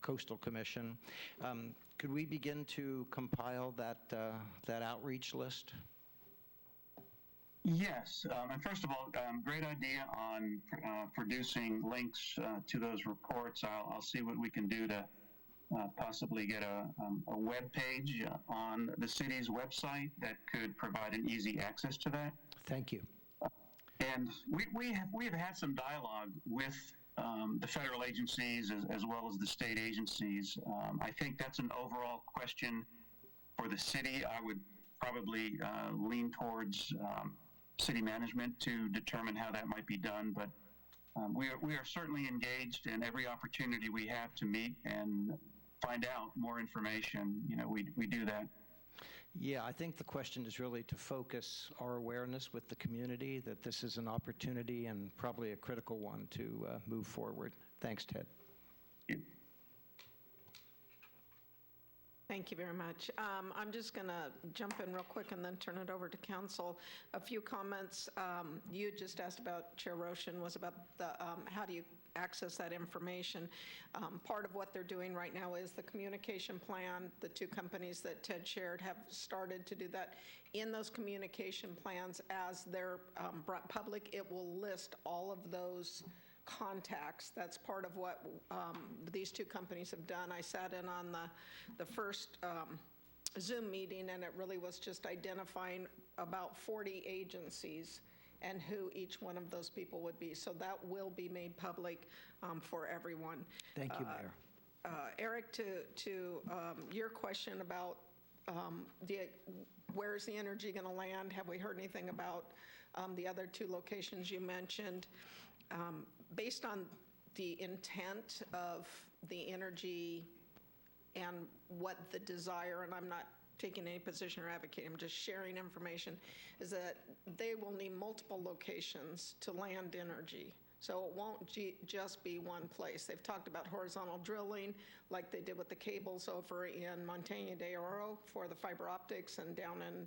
Coastal Commission. Could we begin to compile that outreach list? Yes, and first of all, great idea on producing links to those reports. I'll see what we can do to possibly get a web page on the city's website that could provide an easy access to that. Thank you. And we have had some dialogue with the federal agencies as well as the state agencies. I think that's an overall question for the city. I would probably lean towards city management to determine how that might be done, but we are certainly engaged in every opportunity we have to meet and find out more information. You know, we do that. Yeah, I think the question is really to focus our awareness with the community that this is an opportunity and probably a critical one to move forward. Thanks, Ted. Thank you very much. I'm just going to jump in real quick and then turn it over to council. A few comments. You just asked about, Chair Roshan, was about the how do you access that information. Part of what they're doing right now is the communication plan. The two companies that Ted shared have started to do that. In those communication plans, as they're brought public, it will list all of those contacts. That's part of what these two companies have done. I sat in on the first Zoom meeting, and it really was just identifying about 40 agencies and who each one of those people would be. So that will be made public for everyone. Thank you, Mayor. Eric, to your question about where's the energy going to land? Have we heard anything about the other two locations you mentioned? Based on the intent of the energy and what the desire, and I'm not taking any position or advocating, I'm just sharing information, is that they will need multiple locations to land energy. So it won't just be one place. They've talked about horizontal drilling, like they did with the cables over in Montaña de Oro for the fiber optics, and down in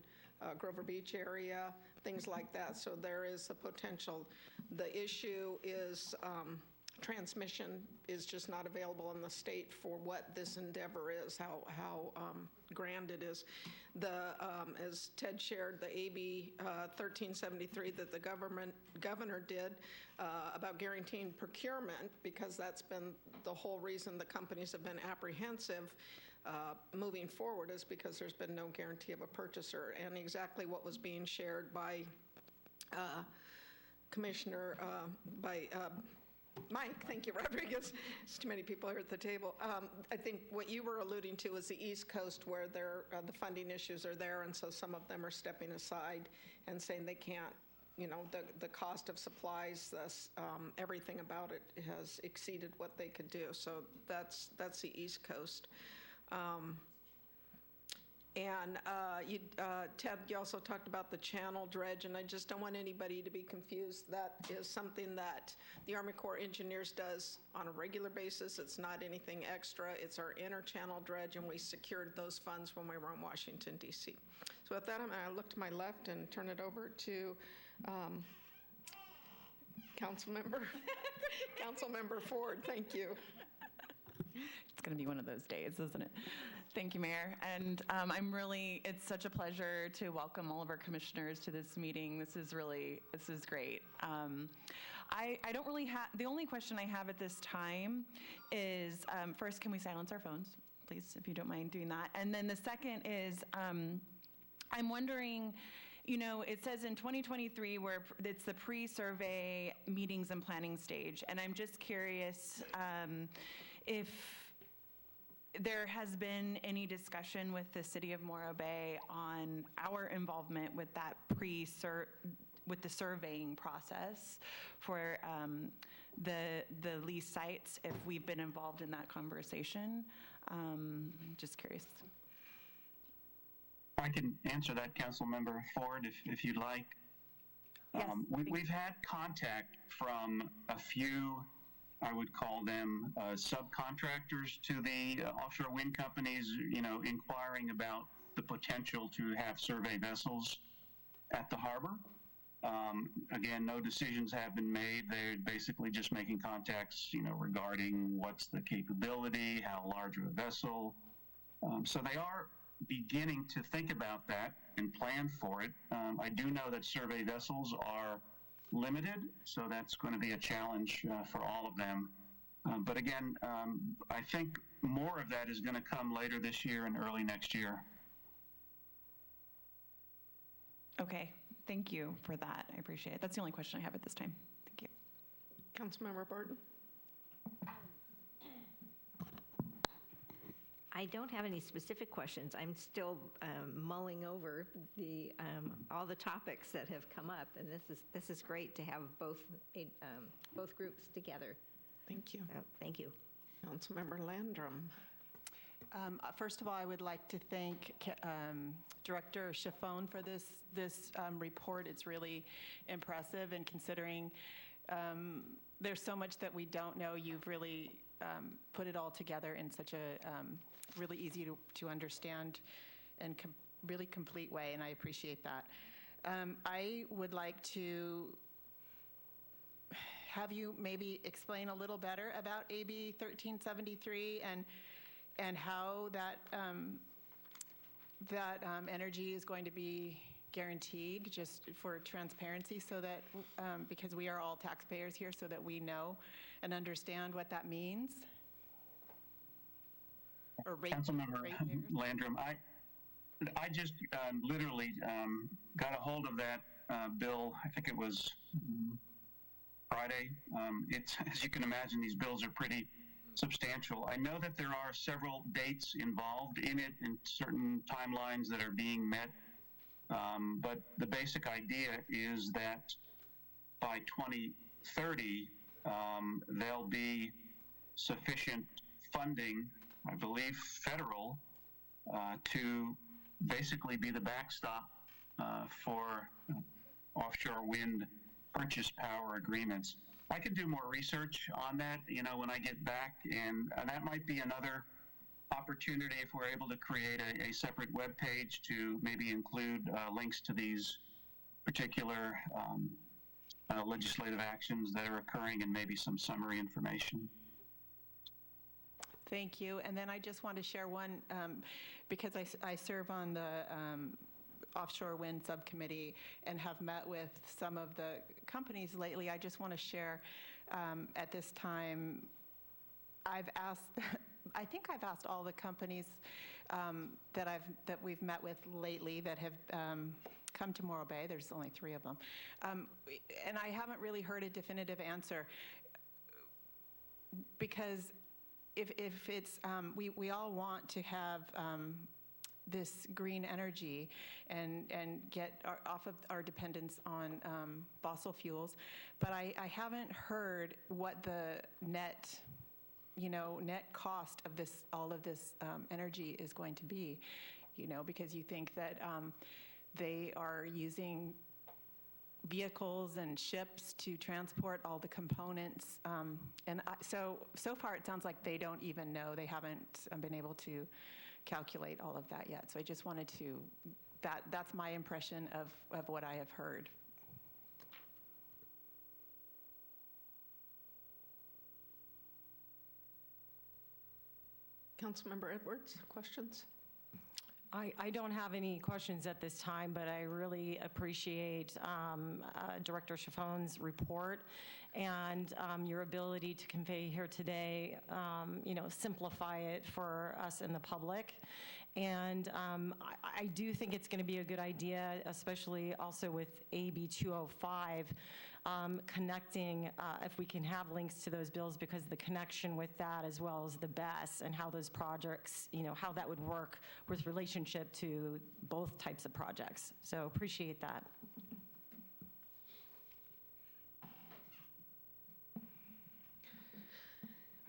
Grover Beach area, things like that. So there is a potential. The issue is transmission is just not available in the state for what this endeavor is, how grand it is. As Ted shared, the AB 1373 that the governor did about guaranteeing procurement, because that's been the whole reason the companies have been apprehensive moving forward, is because there's been no guarantee of a purchaser. And exactly what was being shared by Mike, thank you, Rodriguez. There's too many people here at the table. I think what you were alluding to is the East Coast, where the funding issues are there, and so some of them are stepping aside and saying they can't, the cost of supplies, everything about it has exceeded what they could do. So that's the East Coast. Ted, you also talked about the channel dredge, and I just don't want anybody to be confused. That is something that the Army Corps Engineers does on a regular basis. It's not anything extra. It's our inner channel dredge, and we secured those funds when we were in Washington, D.C. So with that, I'm going to look to my left and turn it over to Councilmember Ford. Thank you. It's going to be one of those days, isn't it? Thank you, Mayor. And it's such a pleasure to welcome all of our commissioners to this meeting. This is great. I don't really have, the only question I have at this time is, first, can we silence our phones, please, if you don't mind doing that? And then the second is, I'm wondering, it says in 2023 where it's the pre-survey meetings and planning stage, and I'm just curious if there has been any discussion with the City of Morro Bay on our involvement with that with the surveying process for the lease sites, if we've been involved in that conversation. Just curious. I can answer that, Councilmember Ford, if you'd like. Yes, we've had contact from a few, I would call them subcontractors to the offshore wind companies, inquiring about the potential to have survey vessels at the harbor. Again, no decisions have been made. They're basically just making contacts, regarding what's the capability, how large of a vessel. So they are beginning to think about that and plan for it. I do know that survey vessels are limited, so that's going to be a challenge for all of them. But again, I think more of that is going to come later this year and early next year. Okay, thank you for that. I appreciate it. That's the only question I have at this time. Thank you. Councilmember Barton. I don't have any specific questions. I'm still mulling over all the topics that have come up, and this is great to have both groups together. Thank you. Thank you. Councilmember Landrum. First of all, I would like to thank Director Chiffone for this report. It's really impressive, and considering there's so much that we don't know, you've really put it all together in such a really easy to understand and really complete way, and I appreciate that. I would like to have you maybe explain a little better about AB 1373 and how that energy is going to be guaranteed, just for transparency, so that because we are all taxpayers here, so that we know and understand what that means. Or Councilmember Landrum, I just literally got a hold of that bill. I think it was Friday. It's, as you can imagine, these bills are pretty substantial. I know that there are several dates involved in it and certain timelines that are being met, but the basic idea is that by 2030, there'll be sufficient funding, I believe federal, to basically be the backstop for offshore wind purchase power agreements. I can do more research on that, when I get back, and that might be another opportunity if we're able to create a separate web page to maybe include links to these particular legislative actions that are occurring and maybe some summary information. Thank you. And then I just want to share one, because I serve on the offshore wind subcommittee and have met with some of the companies lately. I just want to share at this time, I think I've asked all the companies that we've met with lately that have come to Morro Bay. There's only 3 of them. And I haven't really heard a definitive answer, because if it's, we all want to have this green energy and get off of our dependence on fossil fuels, but I haven't heard what the net cost of all of this energy is going to be, because you think that they are using vehicles and ships to transport all the components. So far it sounds like they don't even know. They haven't been able to calculate all of that yet. So I just wanted to, that's my impression of what I have heard. Councilmember Edwards, questions? I don't have any questions at this time, but I really appreciate Director Chiffon's report and your ability to convey here today, simplify it for us in the public. And I do think it's going to be a good idea, especially also with AB 205, connecting, if we can have links to those bills, because the connection with that, as well as the BESS and how those projects, how that would work with relationship to both types of projects. So appreciate that.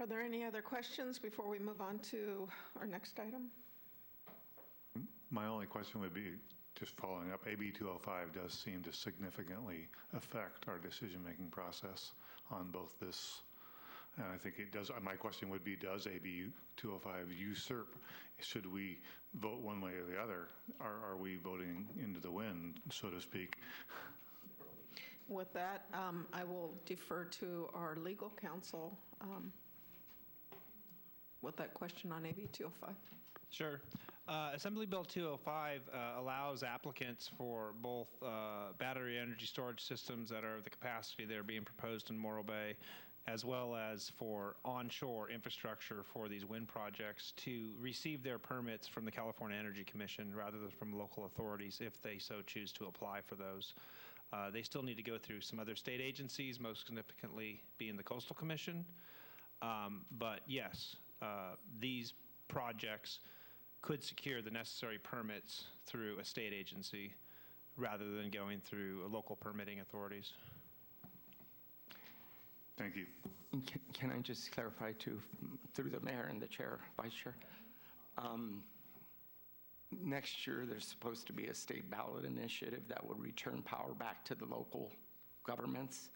Are there any other questions before we move on to our next item? My only question would be, just following up, AB 205 does seem to significantly affect our decision-making process on both this, and I think it does. My question would be, does AB 205 usurp? Should we vote one way or the other? Are we voting into the wind, so to speak? With that, I will defer to our legal counsel with that question on AB 205. Sure. Assembly Bill 205 allows applicants for both battery energy storage systems that are the capacity that are being proposed in Morro Bay, as well as for onshore infrastructure for these wind projects, to receive their permits from the California Energy Commission rather than from local authorities if they so choose to apply for those. They still need to go through some other state agencies, most significantly being the Coastal Commission. But yes, these projects could secure the necessary permits through a state agency rather than going through local permitting authorities. Thank you. Can I just clarify too, through the mayor and the chair, vice chair? Next year, there's supposed to be a state ballot initiative that would return power back to the local governments.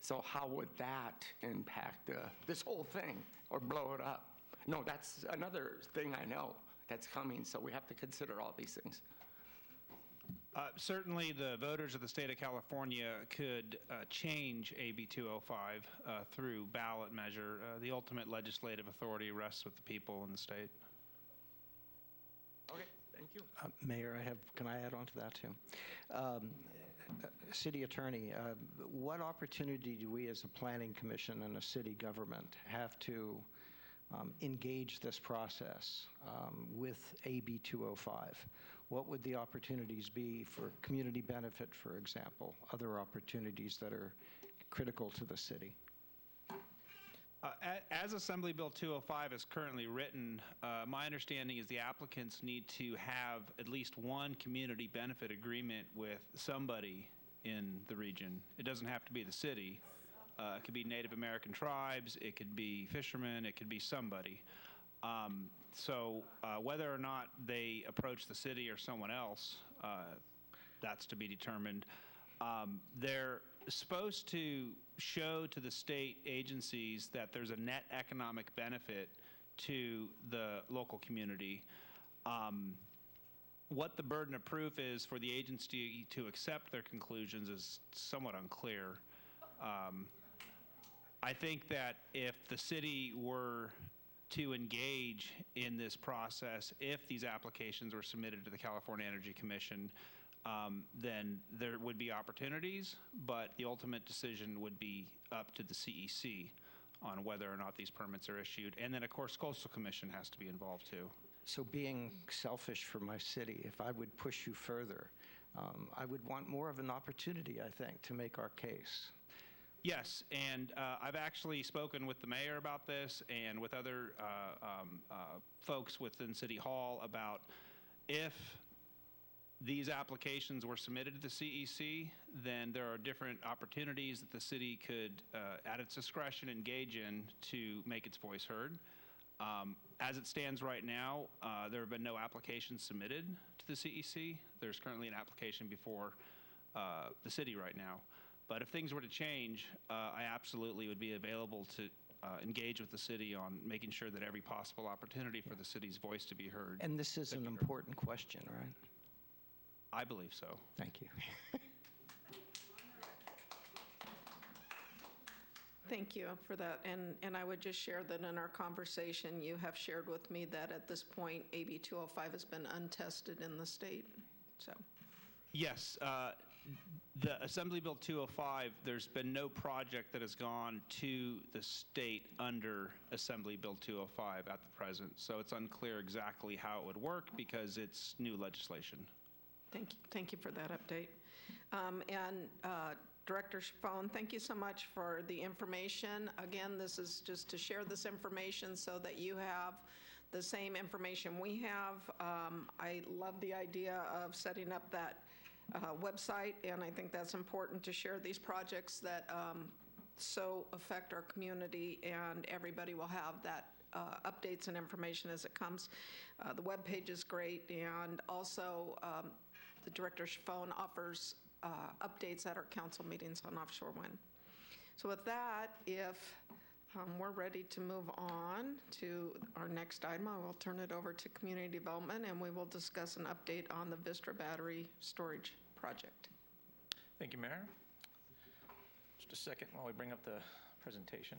So how would that impact this whole thing or blow it up? No, that's another thing I know that's coming, so we have to consider all these things. Certainly, the voters of the state of California could change AB 205 through ballot measure. The ultimate legislative authority rests with the people in the state. Okay, thank you. Mayor, can I add on to that too? City Attorney, what opportunity do we as a planning commission and a city government have to engage this process with AB 205? What would the opportunities be for community benefit, for example, other opportunities that are critical to the city? As Assembly Bill 205 is currently written, my understanding is the applicants need to have at least one community benefit agreement with somebody in the region. It doesn't have to be the city. It could be Native American tribes, it could be fishermen, it could be somebody. So whether or not they approach the city or someone else, that's to be determined. They're supposed to show to the state agencies that there's a net economic benefit to the local community. What the burden of proof is for the agency to accept their conclusions is somewhat unclear. I think that if the city were to engage in this process, if these applications were submitted to the California Energy Commission, then there would be opportunities, but the ultimate decision would be up to the CEC on whether or not these permits are issued. And then, of course, Coastal Commission has to be involved, too. So being selfish for my city, if I would push you further, I would want more of an opportunity, I think, to make our case. Yes, and I've actually spoken with the mayor about this and with other folks within City Hall about if these applications were submitted to the CEC, then there are different opportunities that the city could, at its discretion, engage in to make its voice heard. As it stands right now, there have been no applications submitted to the CEC. There's currently an application before the city right now. But if things were to change, I absolutely would be available to engage with the city on making sure that every possible opportunity for the city's voice to be heard. And this is an important question, right? I believe so. Thank you. Thank you for that. And I would just share that in our conversation, you have shared with me that at this point, AB 205 has been untested in the state. So. Yes. The Assembly Bill 205, there's been no project that has gone to the state under Assembly Bill 205 at the present. So it's unclear exactly how it would work because it's new legislation. Thank you for that update. Director Chaffone, thank you so much for the information. Again, this is just to share this information so that you have the same information we have. I love the idea of setting up that website, and I think that's important to share these projects that so affect our community, and everybody will have that updates and information as it comes. The webpage is great, and also the Director Chaffone offers updates at our council meetings on offshore wind. So with that, if we're ready to move on to our next item, I will turn it over to Community Development, and we will discuss an update on the Vistra battery storage project. Thank you, Mayor. Just a second while we bring up the presentation.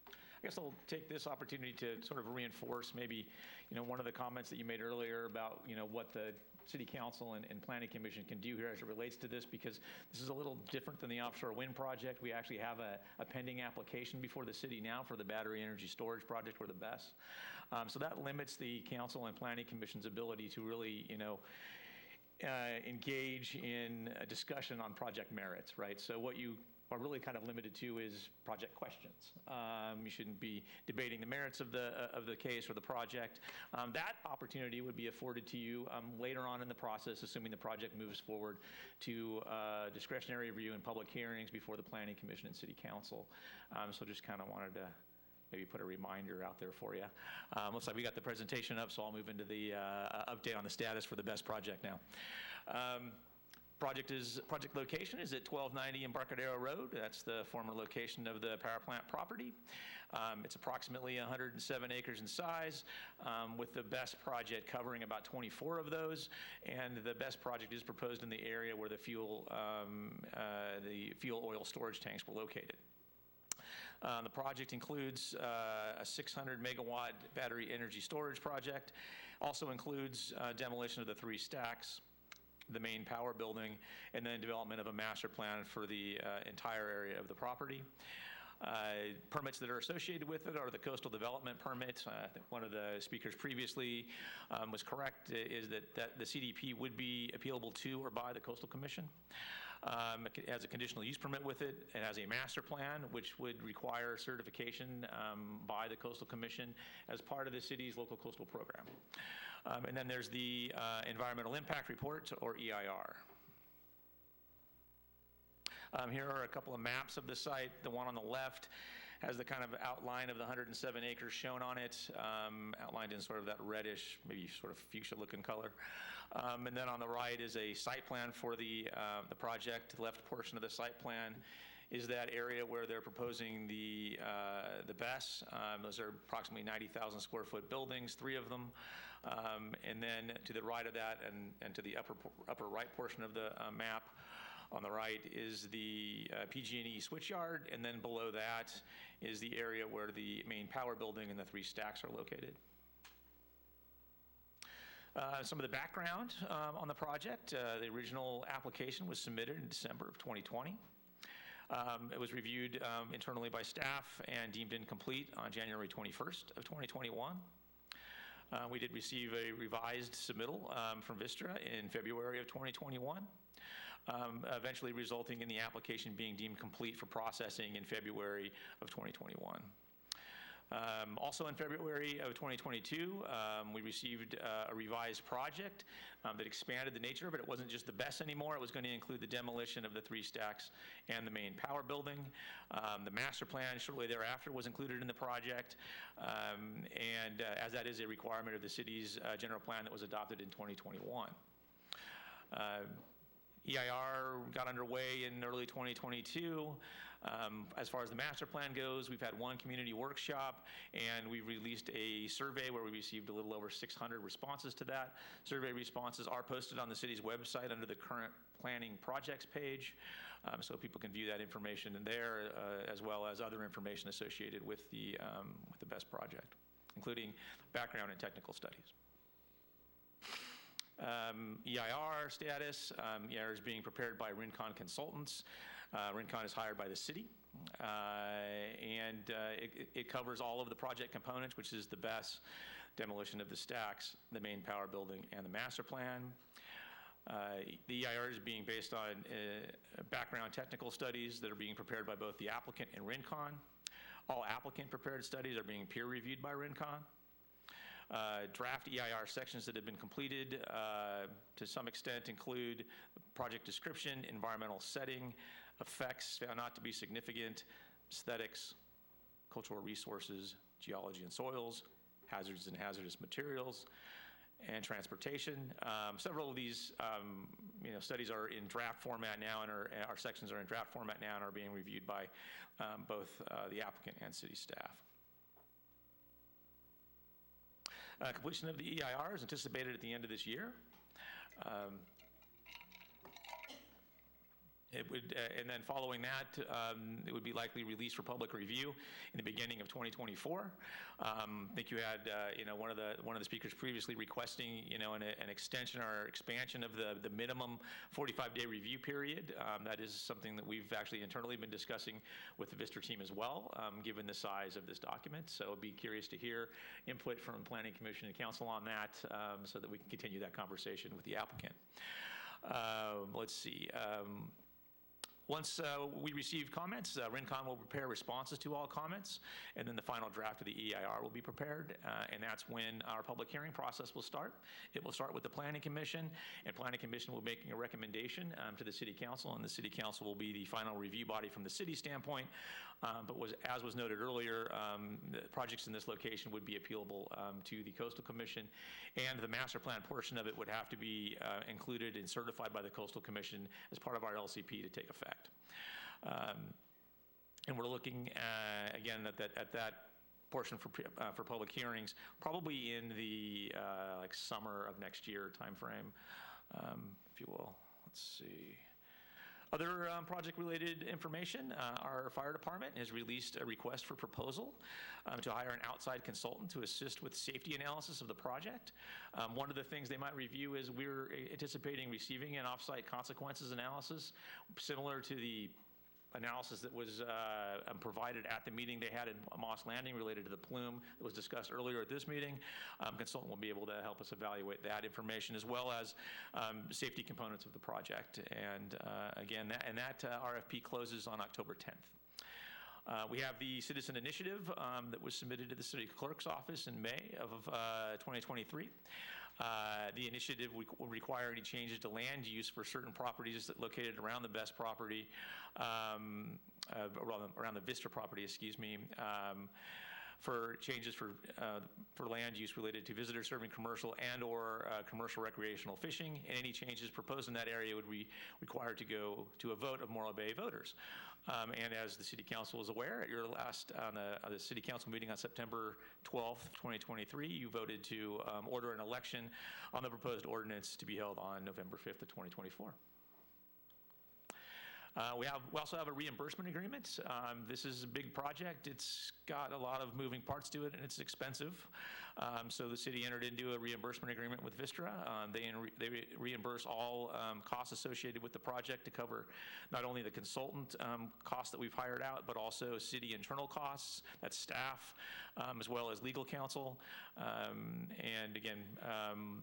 I guess I'll take this opportunity to sort of reinforce maybe, one of the comments that you made earlier about, what the City Council and Planning Commission can do here as it relates to this, because this is a little different than the offshore wind project. We actually have a pending application before the city now for the battery energy storage project, or the BESS. So that limits the Council and Planning Commission's ability to really, engage in a discussion on project merits, right? So what you are really kind of limited to is project questions. You shouldn't be debating the merits of the case or the project. That opportunity would be afforded to you later on in the process, assuming the project moves forward to discretionary review and public hearings before the Planning Commission and City Council. So just kind of wanted to maybe put a reminder out there for you. Looks like we got the presentation up, so I'll move into the update on the status for the BESS project now. Project location is at 1290 Embarcadero Road. That's the former location of the power plant property. It's approximately 107 acres in size, with the BESS project covering about 24 of those. And the BESS project is proposed in the area where the fuel oil storage tanks were located. The project includes a 600 megawatt battery energy storage project. Also includes demolition of the 3 stacks, the main power building, and then development of a master plan for the entire area of the property. Permits that are associated with it are the coastal development permits. I think one of the speakers previously was correct, is that the CDP would be appealable to or by the Coastal Commission. It has a conditional use permit with it. It has a master plan, which would require certification by the Coastal Commission as part of the city's local coastal program. And then there's the Environmental Impact Report, or EIR. Here are a couple of maps of the site. The one on the left has the kind of outline of the 107 acres shown on it, outlined in sort of that reddish, maybe sort of fuchsia-looking color. And then on the right is a site plan for the project. The left portion of the site plan is that area where they're proposing the BESS. Those are approximately 90,000 square foot buildings, 3 of them. And then to the right of that and to the upper right portion of the map, on the right is the PG&E switchyard, and then below that is the area where the main power building and the 3 stacks are located. Some of the background on the project. The original application was submitted in December of 2020. It was reviewed internally by staff and deemed incomplete on January 21st of 2021. We did receive a revised submittal from Vistra in February of 2021. Eventually resulting in the application being deemed complete for processing in February of 2021. Also in February of 2022, we received a revised project that expanded the nature of it. It wasn't just the BESS anymore. It was going to include the demolition of the 3 stacks and the main power building. The master plan shortly thereafter was included in the project, and as that is a requirement of the city's general plan that was adopted in 2021. EIR got underway in early 2022. As far as the master plan goes, we've had 1 community workshop, and we released a survey where we received a little over 600 responses to that. Survey responses are posted on the city's website under the current planning projects page, so people can view that information in there, as well as other information associated with the BESS project, including background and technical studies. EIR status. EIR is being prepared by Rincon Consultants. Rincon is hired by the city, and it covers all of the project components, which is the BESS, demolition of the stacks, the main power building, and the master plan. The EIR is being based on background technical studies that are being prepared by both the applicant and Rincon. All applicant prepared studies are being peer reviewed by Rincon. Draft EIR sections that have been completed to some extent include project description, environmental setting, effects found not to be significant, aesthetics, cultural resources, geology and soils, hazards and hazardous materials, and transportation. Several of these studies are in draft format now, and our sections are in draft format now and are being reviewed by both the applicant and city staff. Completion of the EIR is anticipated at the end of this year. And then following that, it would be likely released for public review in the beginning of 2024. I think you had, one of the speakers previously requesting, an extension or expansion of the minimum 45-day review period. That is something that we've actually internally been discussing with the Vistra team as well, given the size of this document. So I'd be curious to hear input from the Planning Commission and Council on that, so that we can continue that conversation with the applicant. Let's see. Once we receive comments, Rincon will prepare responses to all comments, and then the final draft of the EIR will be prepared, and that's when our public hearing process will start. It will start with the Planning Commission, and Planning Commission will be making a recommendation to the City Council, and the City Council will be the final review body from the city standpoint, but as was noted earlier, the projects in this location would be appealable to the Coastal Commission, and the master plan portion of it would have to be included and certified by the Coastal Commission as part of our LCP to take effect. And we're looking again at that portion for public hearings, probably in the like summer of next year timeframe, if you will. Let's see. Other project-related information, our fire department has released a request for proposal to hire an outside consultant to assist with safety analysis of the project. One of the things they might review is we're anticipating receiving an off-site consequences analysis similar to the analysis that was provided at the meeting they had in Moss Landing related to the plume that was discussed earlier at this meeting. Consultant will be able to help us evaluate that information as well as safety components of the project. And again, that RFP closes on October 10th. We have the citizen initiative that was submitted to the city clerk's office in May of 2023. The initiative will require any changes to land use for certain properties located around the BEST property, around the Vista property, excuse me, for changes for land use related to visitors serving commercial and/or commercial recreational fishing, and any changes proposed in that area would be required to go to a vote of Morro Bay voters. And as the City Council is aware, at your last on the City Council meeting on September 12th, 2023, you voted to order an election on the proposed ordinance to be held on November 5th of 2024. We also have a reimbursement agreement. This is a big project. It's got a lot of moving parts to it, and it's expensive. So the city entered into a reimbursement agreement with Vistra. They reimburse all costs associated with the project to cover not only the consultant costs that we've hired out, but also city internal costs, that's staff, as well as legal counsel. And again,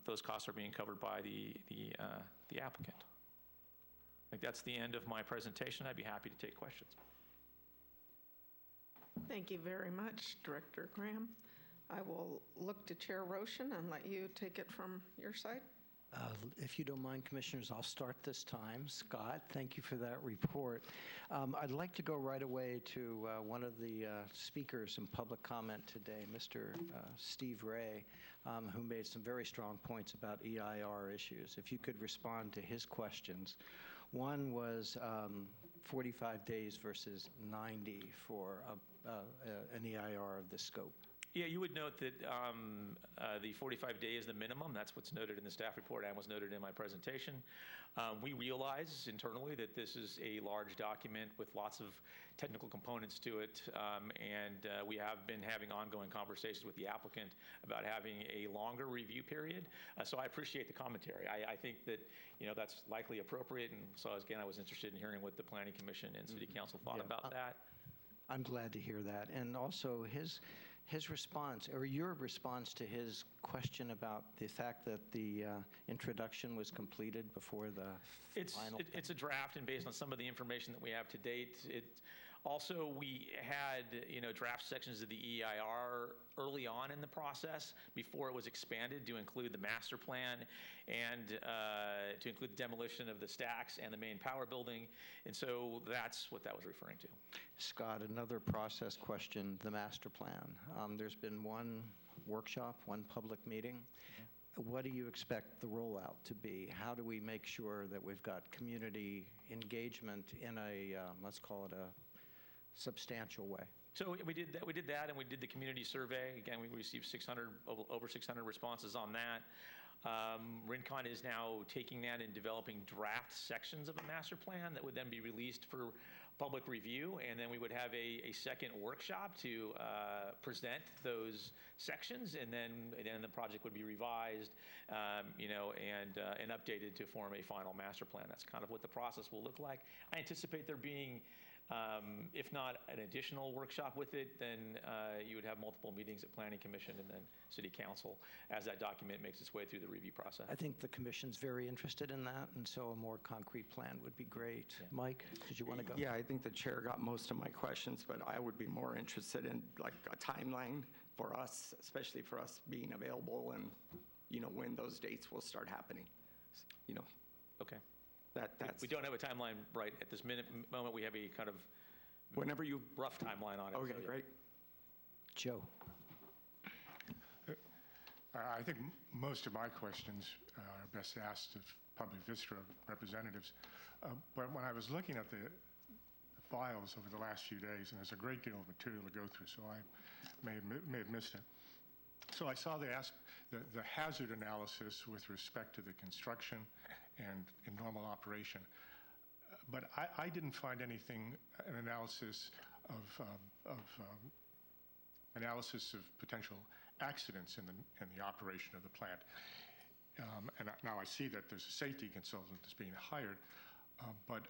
those costs are being covered by the applicant. I think that's the end of my presentation. I'd be happy to take questions. Thank you very much, Director Graham. I will look to Chair Roshan and let you take it from your side. If you don't mind, Commissioners, I'll start this time. Scott, thank you for that report. I'd like to go right away to one of the speakers in public comment today, Mr. Steve Ray, who made some very strong points about EIR issues. If you could respond to his questions. One was 45 days versus 90 for an EIR of this scope. Yeah, you would note that the 45 day is the minimum. That's what's noted in the staff report and was noted in my presentation. We realize internally that this is a large document with lots of technical components to it, and we have been having ongoing conversations with the applicant about having a longer review period. So I appreciate the commentary. I think that that's likely appropriate, and so again, I was interested in hearing what the Planning Commission and City Council thought about that. I'm glad to hear that, and also his response, or your response to his question about the fact that the introduction was completed before the final. It's a draft, and based on some of the information that we have to date, also, we had, draft sections of the EIR early on in the process before it was expanded to include the master plan and to include the demolition of the stacks and the main power building. And so that's what that was referring to. Scott, another process question, the master plan. There's been one workshop, one public meeting. What do you expect the rollout to be? How do we make sure that we've got community engagement in a, let's call it a substantial way? So we did that, and we did the community survey. Again, we received over 600 responses on that. Rincon is now taking that and developing draft sections of a master plan that would then be released for public review, and then we would have a second workshop to present those sections, and then the project would be revised, and updated to form a final master plan. That's kind of what the process will look like. I anticipate there being, if not an additional workshop with it, then you would have multiple meetings at Planning Commission and then City Council as that document makes its way through the review process. I think the Commission's very interested in that, and so a more concrete plan would be great. Yeah. Mike, did you want to go? Yeah, I think the chair got most of my questions, but I would be more interested in like a timeline for us, especially for us being available and, when those dates will start happening. Okay. We don't have a timeline right at this moment. We have a kind of whenever you rough timeline on it. Okay, so, yeah. great. Joe. I think most of my questions are best asked of Public Vista representatives. But when I was looking at the files over the last few days, and there's a great deal of material to go through, so I may have missed it. So I saw the hazard analysis with respect to the construction and in normal operation. But I didn't find anything, an analysis of potential accidents in the operation of the plant. And now I see that there's a safety consultant that's being hired. But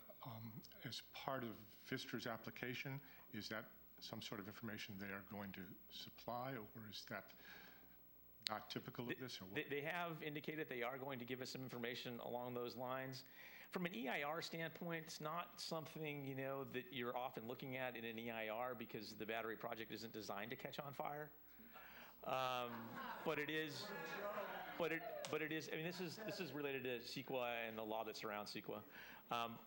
as part of Vistra's application, is that some sort of information they are going to supply, or is that not typical of this? Or what? They have indicated they are going to give us some information along those lines. From an EIR standpoint, it's not something, you know, that you're often looking at in an EIR because the battery project isn't designed to catch on fire. But it is, but it is, I mean, this is related to CEQA and the law that surrounds CEQA.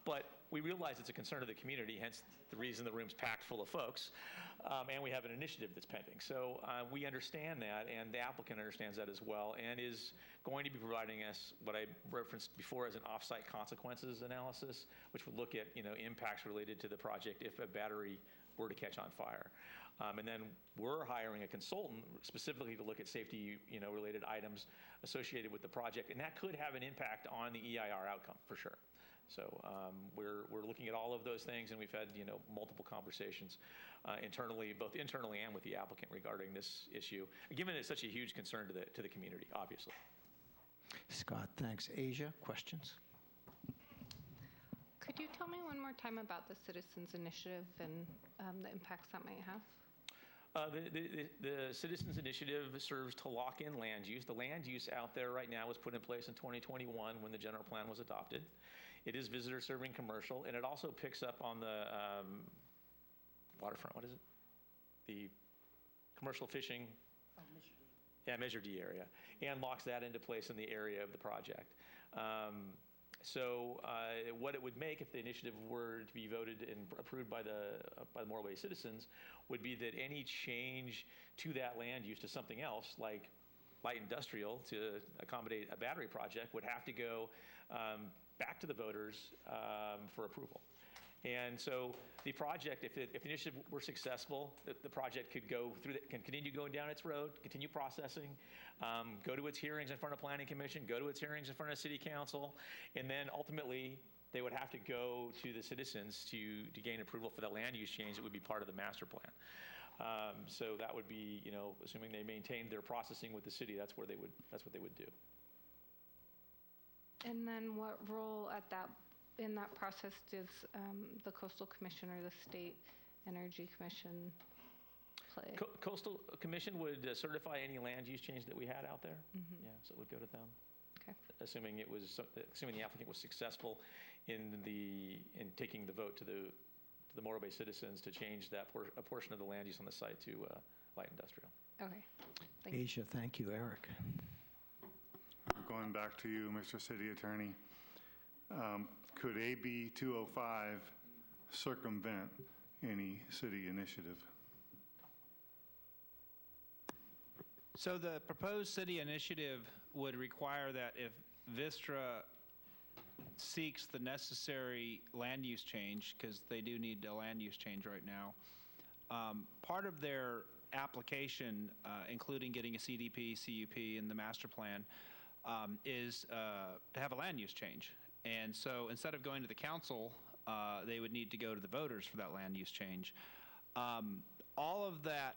But we realize it's a concern of the community, hence the reason the room's packed full of folks. And we have an initiative that's pending. So we understand that, and the applicant understands that as well, and is going to be providing us what I referenced before as an off-site consequences analysis, which would look at, you know, impacts related to the project if a battery were to catch on fire. And then we're hiring a consultant specifically to look at safety, you know, related items associated with the project, and that could have an impact on the EIR outcome for sure. So we're looking at all of those things, and we've had, you know, multiple conversations internally, both internally and with the applicant regarding this issue, given it's such a huge concern to the community, obviously. Scott, thanks. Asia, questions? Could you tell me one more time about the Citizens Initiative and the impacts that might have? The Citizens Initiative serves to lock in land use. The land use out there right now was put in place in 2021 when the general plan was adopted. It is visitor serving commercial, and it also picks up on the waterfront, what is it? The commercial fishing. Yeah, Measure D area, and locks that into place in the area of the project. So what it would make if the initiative were to be voted and approved by the Morro Bay citizens would be that any change to that land use to something else, like light industrial to accommodate a battery project, would have to go back to the voters for approval. And so the project, if the initiative were successful, the project could go through, can continue going down its road, continue processing, go to its hearings in front of Planning Commission, go to its hearings in front of City Council, and then ultimately they would have to go to the citizens to gain approval for the land use change that would be part of the master plan. So that would be, you know, assuming they maintained their processing with the city, that's what they would do. And then what role in that process does the Coastal Commission or the State Energy Commission play? Coastal Commission would certify any land use change that we had out there. Mm-hmm. Yeah, so it would go to them. Okay. Assuming the applicant was successful in taking the vote to the Morro Bay citizens to change a portion of the land use on the site to light industrial. Okay. Asia, thank you. Eric. Going back to you, Mr. City Attorney, could AB 205 circumvent any city initiative? So the proposed city initiative would require that if Vistra seeks the necessary land use change, because they do need a land use change right now, part of their application, including getting a CDP, CUP, and the master plan, is to have a land use change. And so instead of going to the council, they would need to go to the voters for that land use change. All of that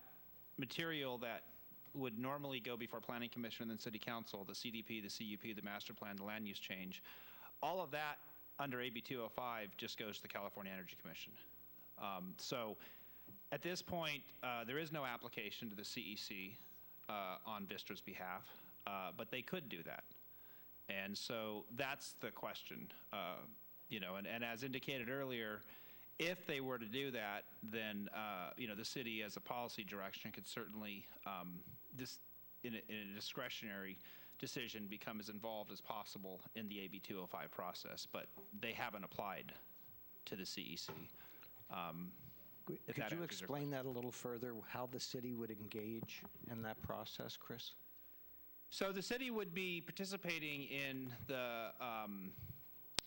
material that would normally go before Planning Commission and then City Council, the CDP, the CUP, the master plan, the land use change, all of that under AB 205 just goes to the California Energy Commission. So at this point, there is no application to the CEC on Vistra's behalf, but they could do that. And so that's the question, you know, and as indicated earlier, if they were to do that, then, you know, the city as a policy direction could certainly, in a discretionary decision, become as involved as possible in the AB 205 process, but they haven't applied to the CEC. Could you explain that a little further, how the city would engage in that process, Chris? So the city would be participating in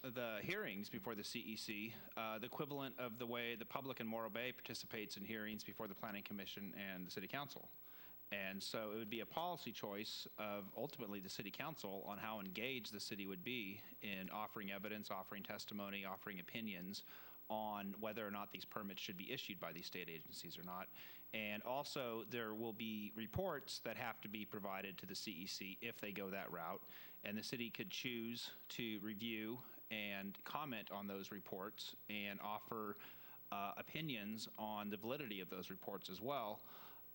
the hearings before the CEC, the equivalent of the way the public in Morro Bay participates in hearings before the Planning Commission and the City Council. And so it would be a policy choice of ultimately the City Council on how engaged the city would be in offering evidence, offering testimony, offering opinions on whether or not these permits should be issued by these state agencies or not. And also there will be reports that have to be provided to the CEC if they go that route. And the city could choose to review and comment on those reports and offer opinions on the validity of those reports as well.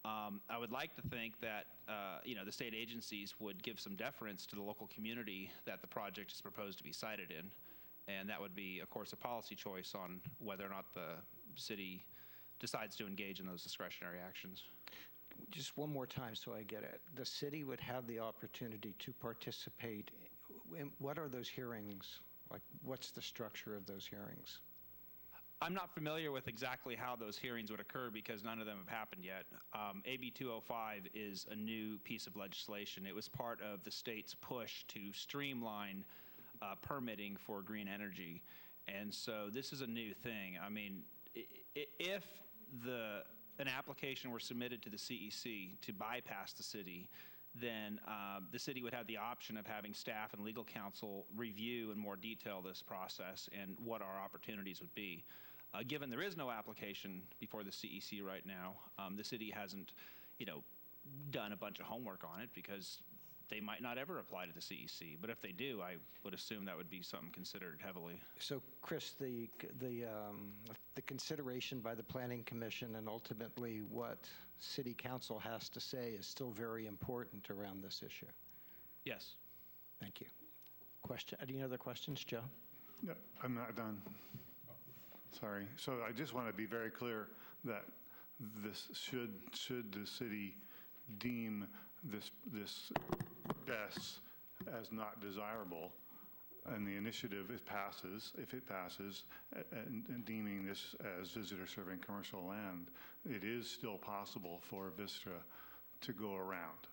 I would like to think that the state agencies would give some deference to the local community that the project is proposed to be sited in, and that would be, of course, a policy choice on whether or not the city decides to engage in those discretionary actions. Just one more time so I get it. The city would have the opportunity to participate. What are those hearings? Like, what's the structure of those hearings? I'm not familiar with exactly how those hearings would occur because none of them have happened yet. AB 205 is a new piece of legislation. It was part of the state's push to streamline permitting for green energy. And so this is a new thing. I mean, if an application were submitted to the CEC to bypass the city, then the city would have the option of having staff and legal counsel review in more detail this process and what our opportunities would be. Given there is no application before the CEC right now, the city hasn't, done a bunch of homework on it because they might not ever apply to the CEC. But if they do, I would assume that would be something considered heavily. So, Chris, the consideration by the Planning Commission and ultimately what City Council has to say is still very important around this issue. Yes. Thank you. Question? Any other questions, Joe? No, I'm not done. Sorry. So I just want to be very clear that this should the city deem this BESS as not desirable, and the initiative if it passes, and deeming this as visitor serving commercial land, it is still possible for Vistra to go around.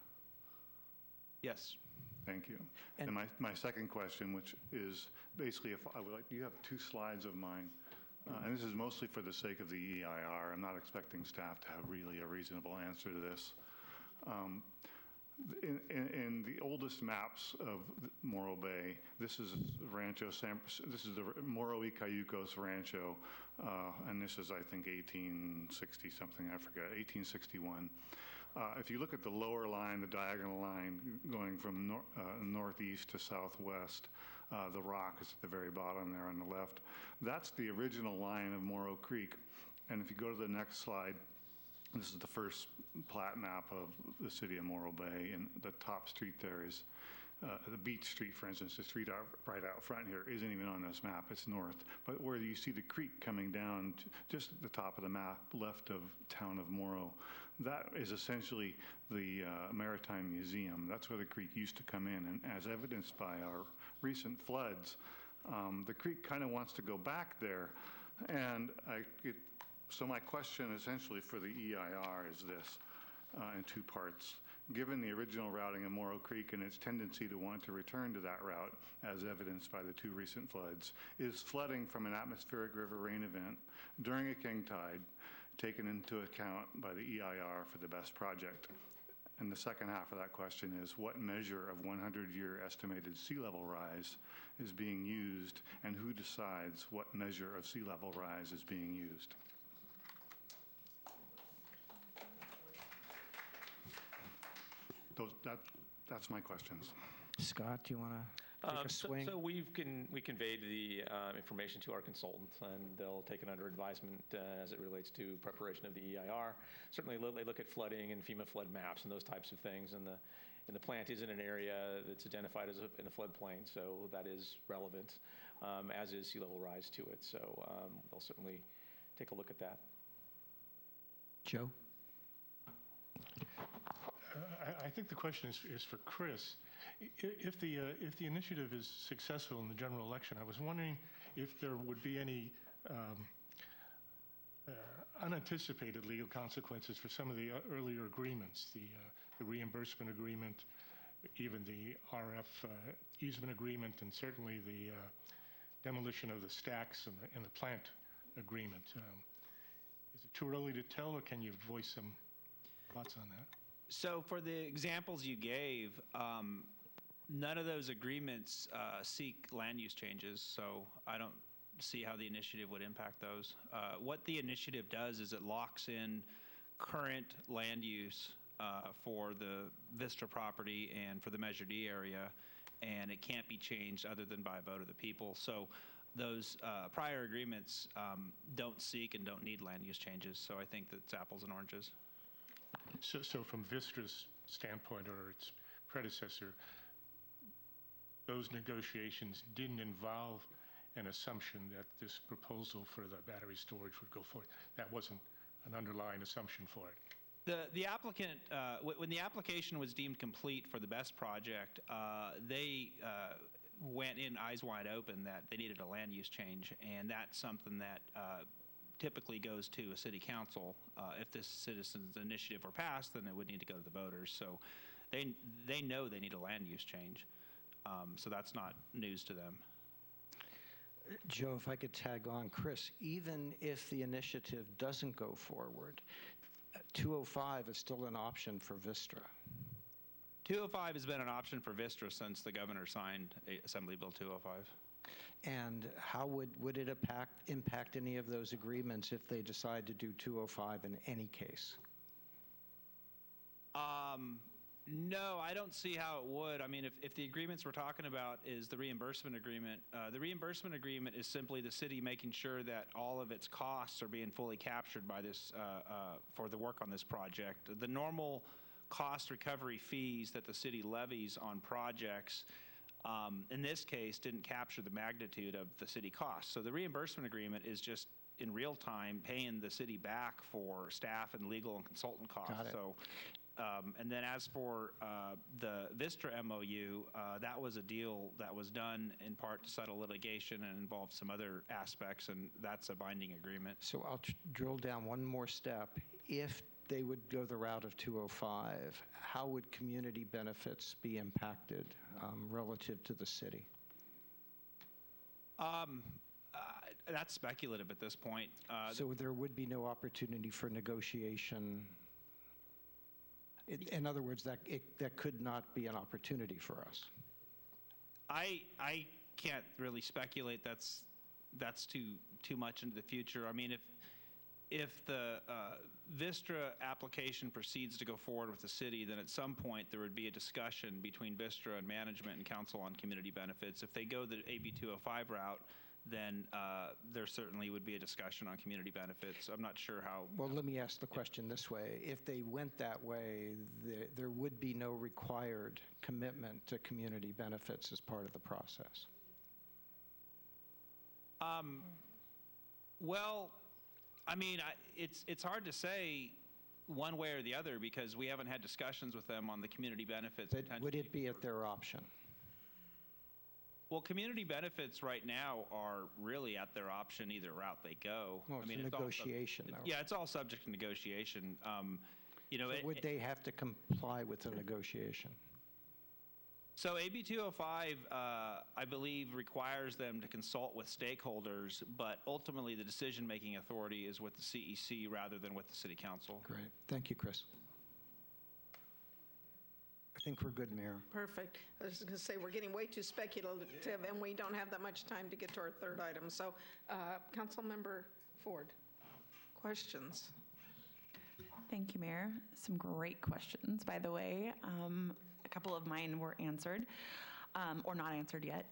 Yes. Thank you. And my second question, which is basically, if I would like, you have 2 slides of mine. And this is mostly for the sake of the EIR. I'm not expecting staff to have really a reasonable answer to this. In the oldest maps of Morro Bay, this is this is the Morro y Cayucos Rancho, and this is, I think, 1860 something, I forget, 1861. If you look at the lower line, the diagonal line going from northeast to southwest, the rock is at the very bottom there on the left. That's the original line of Morro Creek. And if you go to the next slide, this is the first plat map of the city of Morro Bay, and the top street there is the Beach Street, for instance. The street right out front here isn't even on this map, it's north. But where you see the creek coming down just at the top of the map, left of town of Morro, that is essentially the Maritime Museum. That's where the creek used to come in, and as evidenced by our recent floods, the creek kind of wants to go back there. And so my question essentially for the EIR is this, in 2 parts. Given the original routing of Morro Creek and its tendency to want to return to that route, as evidenced by the 2 recent floods, is flooding from an atmospheric river rain event during a king tide taken into account by the EIR for the BESS project? And the second half of that question is, what measure of 100-year estimated sea level rise is being used, and who decides what measure of sea level rise is being used? That's my questions. Scott, do you want to take a swing? So we conveyed the information to our consultant, and they'll take it under advisement as it relates to preparation of the EIR. Certainly, they look at flooding and FEMA flood maps and those types of things, and the plant is in an area that's identified as in a floodplain, so that is relevant, as is sea level rise to it. So they'll certainly take a look at that. Joe? I think the question is for Chris. If the initiative is successful in the general election, I was wondering if there would be any unanticipated legal consequences for some of the earlier agreements, the reimbursement agreement, even the RF easement agreement, and certainly the demolition of the stacks and the plant agreement. Is it too early to tell, or can you voice some thoughts on that? So for the examples you gave, none of those agreements seek land use changes, so I don't see how the initiative would impact those. What the initiative does is it locks in current land use for the Vistra property and for the Measure D area, and it can't be changed other than by a vote of the people. So those prior agreements don't seek and don't need land use changes. So I think that's apples and oranges. So from Vistra's standpoint, or its predecessor, those negotiations didn't involve an assumption that this proposal for the battery storage would go forward. That wasn't an underlying assumption for it. The applicant, when the application was deemed complete for the BEST project, they went in eyes wide open that they needed a land use change, and that's something that typically goes to a city council. If this citizens initiative were passed, then it would need to go to the voters. So they know they need a land use change. So that's not news to them. Joe, if I could tag on, Chris, even if the initiative doesn't go forward, 205 is still an option for Vistra. 205 has been an option for Vistra since the governor signed Assembly Bill 205. And how would it impact any of those agreements if they decide to do 205 in any case? No, I don't see how it would. I mean, if the agreements we're talking about is the reimbursement agreement is simply the city making sure that all of its costs are being fully captured by this, for the work on this project. The normal cost recovery fees that the city levies on projects, in this case, didn't capture the magnitude of the city costs. So the reimbursement agreement is just in real time paying the city back for staff and legal and consultant costs. Got it. So. And then as for the Vistra MOU, that was a deal that was done in part to settle litigation and involved some other aspects, and that's a binding agreement. So I'll drill down one more step. If they would go the route of 205, how would community benefits be impacted relative to the city? That's speculative at this point. So there would be no opportunity for negotiation. In other words, that could not be an opportunity for us. I can't really speculate. That's too much into the future. I mean, if the Vistra application proceeds to go forward with the city, then at some point there would be a discussion between Vistra and management and council on community benefits. If they go the AB 205 route, then there certainly would be a discussion on community benefits. I'm not sure how. Well, let me ask the question this way. If they went that way, there would be no required commitment to community benefits as part of the process. Well, I mean, it's hard to say one way or the other because we haven't had discussions with them on the community benefits. But would it be at their option? Well, community benefits right now are really at their option either route they go. Well, it's a negotiation, though. Yeah, it's all subject to negotiation. So would they have to comply with the negotiation? So AB 205, I believe, requires them to consult with stakeholders, but ultimately the decision-making authority is with the CEC rather than with the City Council. Great. Thank you, Chris. I think we're good, Mayor. Perfect. I was going to say, we're getting way too speculative, and we don't have that much time to get to our third item. So, Councilmember Ford, questions? Thank you, Mayor. Some great questions, by the way. A couple of mine were answered, or not answered yet.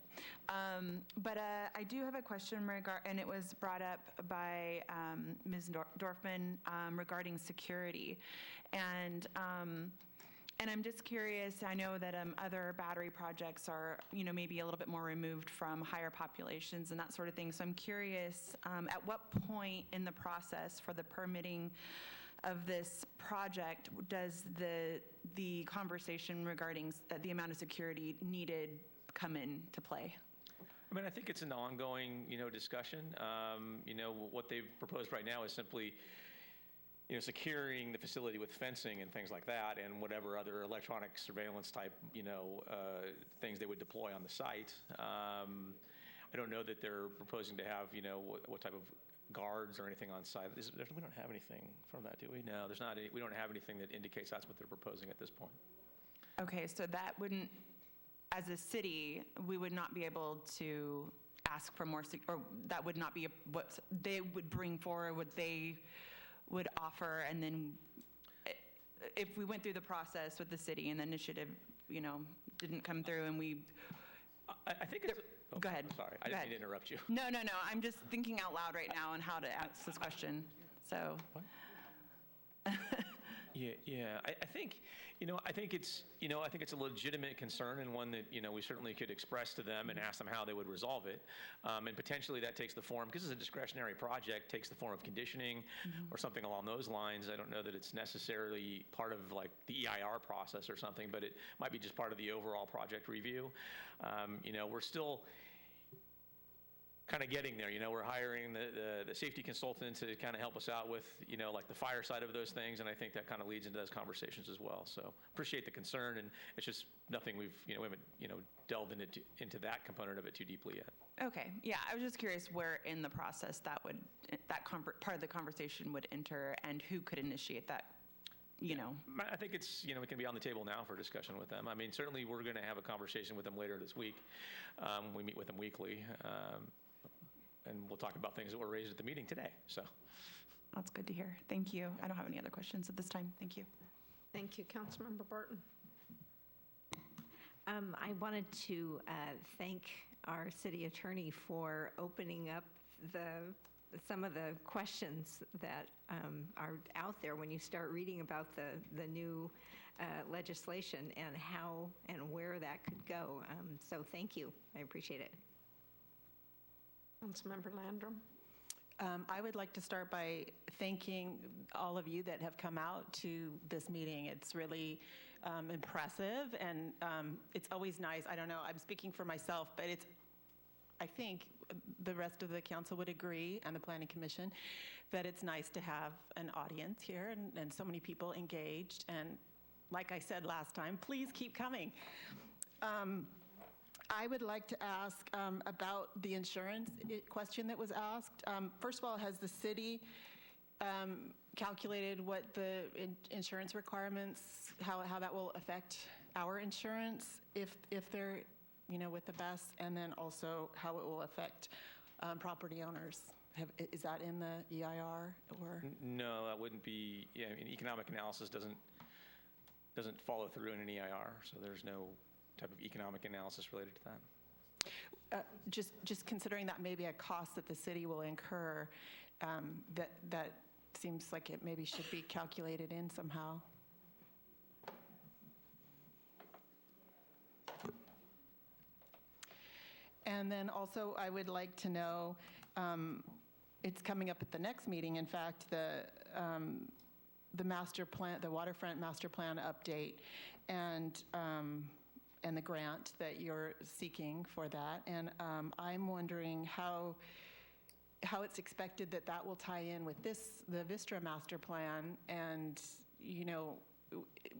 But I do have a question, and it was brought up by Ms. Dorfman regarding security. And I'm just curious, I know that other battery projects are, maybe a little bit more removed from higher populations and that sort of thing. So I'm curious, at what point in the process for the permitting of this project does the conversation regarding the amount of security needed come into play? I mean, I think it's an ongoing, discussion. What they've proposed right now is simply securing the facility with fencing and things like that, and whatever other electronic surveillance type, things they would deploy on the site. I don't know that they're proposing to have, what type of guards or anything on site. We don't have anything from that, do we? No, there's not. We don't have anything that indicates that's what they're proposing at this point. Okay, so that wouldn't, as a city, we would not be able to ask for more, or that would not be what they would bring forward, what they would offer, and then if we went through the process with the city and the initiative, didn't come through and we I think it's... Go ahead. Sorry, I Go didn't ahead. mean to interrupt you. No. I'm just thinking out loud right now on how to ask this question. So. Yeah. I think, I think it's a legitimate concern and one that, we certainly could express to them and ask them how they would resolve it. And potentially that takes the form, because it's a discretionary project, takes the form of conditioning or something along those lines. I don't know that it's necessarily part of like the EIR process or something, but it might be just part of the overall project review. We're still kind of getting there. We're hiring the safety consultant to kind of help us out with, like the fire side of those things, and I think that kind of leads into those conversations as well. So appreciate the concern, and it's just nothing we haven't, delved into that component of it too deeply yet. Okay, yeah, I was just curious where in the process that part of the conversation would enter and who could initiate that. I think it's, it can be on the table now for discussion with them. I mean, certainly we're going to have a conversation with them later this week. We meet with them weekly. And we'll talk about things that were raised at the meeting today. So that's good to hear. Thank you. I don't have any other questions at this time. Thank you. Thank you, Councilmember Barton. I wanted to thank our city attorney for opening up some of the questions that are out there when you start reading about the new legislation and how and where that could go. So thank you. I appreciate it. Councilmember Landrum. I would like to start by thanking all of you that have come out to this meeting. It's really impressive, and it's always nice. I don't know, I'm speaking for myself, but I think the rest of the council would agree, and the Planning Commission, that it's nice to have an audience here and so many people engaged. And like I said last time, please keep coming. I would like to ask about the insurance question that was asked. First of all, has the city calculated what the insurance requirements, how that will affect our insurance if they're, with the best, and then also how it will affect property owners? Is that in the EIR or? No, that wouldn't be. Yeah, I mean, economic analysis doesn't follow through in an EIR, so there's no type of economic analysis related to that. Just considering that may be a cost that the city will incur, that seems like it maybe should be calculated in somehow. And then also I would like to know, it's coming up at the next meeting, in fact, the master plan, the waterfront master plan update, and the grant that you're seeking for that. And I'm wondering how it's expected that will tie in with the Vistra master plan, and,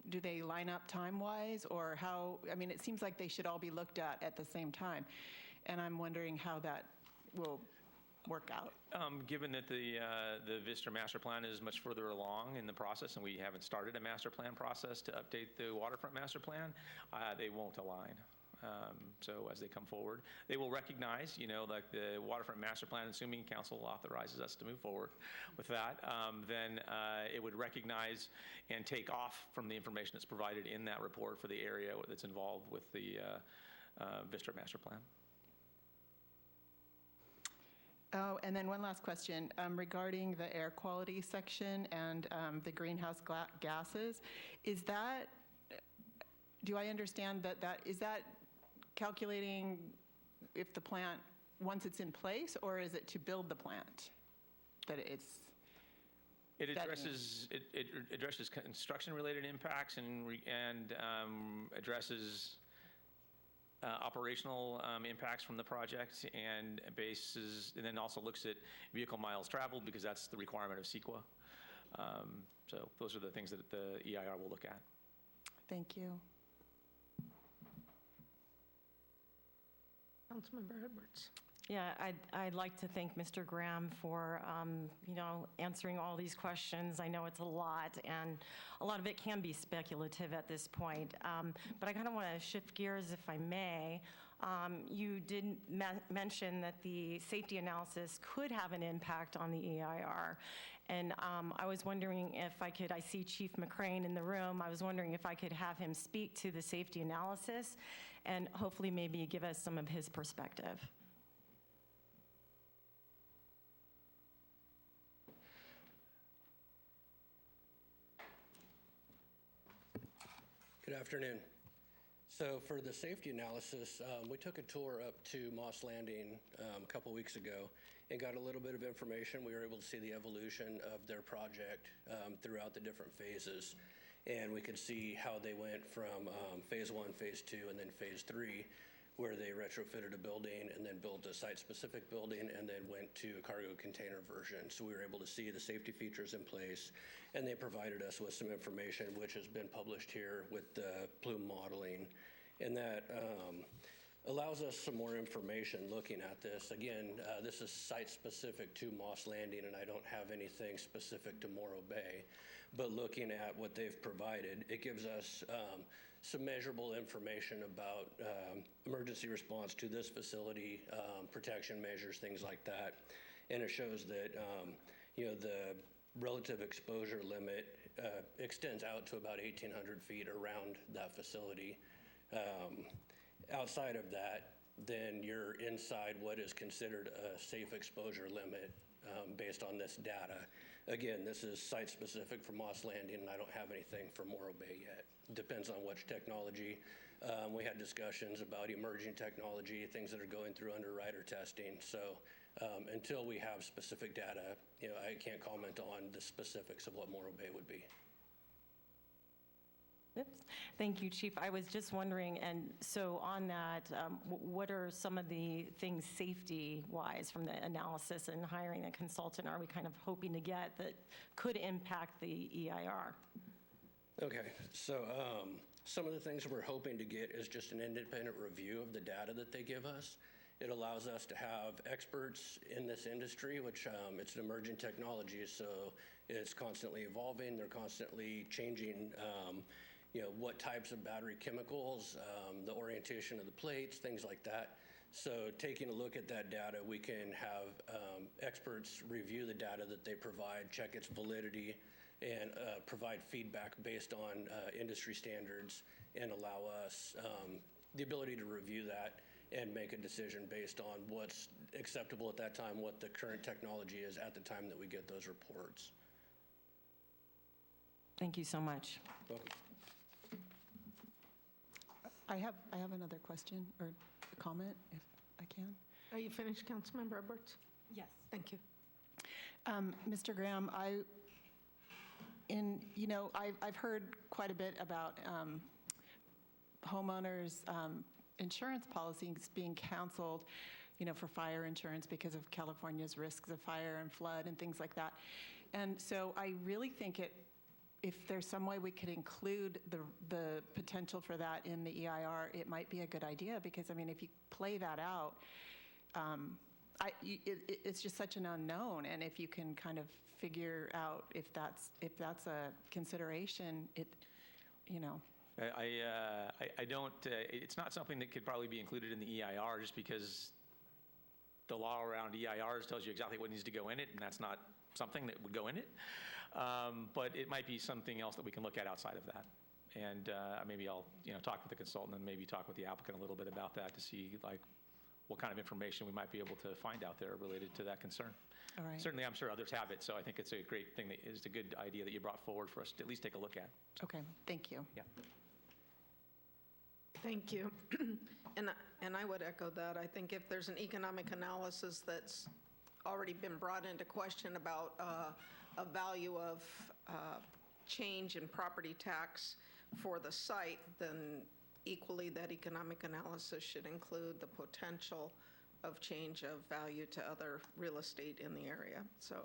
do they line up time-wise, or how? I mean, it seems like they should all be looked at the same time. And I'm wondering how that will work out. Given that the Vistra master plan is much further along in the process, and we haven't started a master plan process to update the waterfront master plan, they won't align. So as they come forward, they will recognize, like the waterfront master plan, assuming council authorizes us to move forward with that, then it would recognize and take off from the information that's provided in that report for the area that's involved with the Vistra master plan. Oh, and then one last question regarding the air quality section and the greenhouse gases. Is that, do I understand is that calculating if the plant, once it's in place, or is it to build the plant? It addresses construction-related impacts and addresses operational impacts from the project, and then also looks at vehicle miles traveled, because that's the requirement of CEQA. So those are the things that the EIR will look at. Thank you. Councilmember Edwards. Yeah, I'd like to thank Mr. Graham for, answering all these questions. I know it's a lot, and a lot of it can be speculative at this point. But I kind of want to shift gears, if I may. You did mention that the safety analysis could have an impact on the EIR. And I was wondering if I see Chief McCrane in the room, I was wondering if I could have him speak to the safety analysis and hopefully maybe give us some of his perspective. Good afternoon. So for the safety analysis, we took a tour up to Moss Landing a couple weeks ago and got a little bit of information. We were able to see the evolution of their project throughout the different phases. And we could see how they went from phase 1, phase 2, and then phase 3, where they retrofitted a building and then built a site-specific building and then went to a cargo container version. So we were able to see the safety features in place, and they provided us with some information which has been published here with the plume modeling. And that allows us some more information looking at this. Again, this is site-specific to Moss Landing, and I don't have anything specific to Morro Bay. But looking at what they've provided, it gives us some measurable information about emergency response to this facility, protection measures, things like that. And it shows that the relative exposure limit extends out to about 1,800 feet around that facility. Outside of that, then you're inside what is considered a safe exposure limit based on this data. Again, this is site-specific for Moss Landing, and I don't have anything for Morro Bay yet. Depends on which technology. We had discussions about emerging technology, things that are going through underwriter testing. So until we have specific data, I can't comment on the specifics of what Morro Bay would be. Oops. Thank you, Chief. I was just wondering, and so on that, what are some of the things safety-wise from the analysis and hiring a consultant are we kind of hoping to get that could impact the EIR? Okay, so some of the things we're hoping to get is just an independent review of the data that they give us. It allows us to have experts in this industry, which it's an emerging technology, so it's constantly evolving. They're constantly changing what types of battery chemicals, the orientation of the plates, things like that. So taking a look at that data, we can have experts review the data that they provide, check its validity, and provide feedback based on industry standards and allow us the ability to review that and make a decision based on what's acceptable at that time, what the current technology is at the time that we get those reports. Thank you so much. Welcome. I have another question or comment, if I can. Are you finished, Councilmember Edwards? Yes. Thank you. Mr. Graham, I've heard quite a bit about homeowners' insurance policies being canceled, for fire insurance because of California's risks of fire and flood and things like that. And so I really think if there's some way we could include the potential for that in the EIR, it might be a good idea because, if you play that out, it's just such an unknown. And if you can kind of figure out if that's a consideration, I don't, it's not something that could probably be included in the EIR just because the law around EIRs tells you exactly what needs to go in it, and that's not something that would go in it. But it might be something else that we can look at outside of that. And maybe I'll talk with the consultant and maybe talk with the applicant a little bit about that to see what kind of information we might be able to find out there related to that concern. All right. Certainly, I'm sure others have it, so I think it's a great thing. It's a good idea that you brought forward for us to at least take a look at. Okay, thank you. Yeah. Thank you. And I would echo that. I think if there's an economic analysis that's already been brought into question about a value of change in property tax for the site, then equally that economic analysis should include the potential of change of value to other real estate in the area. So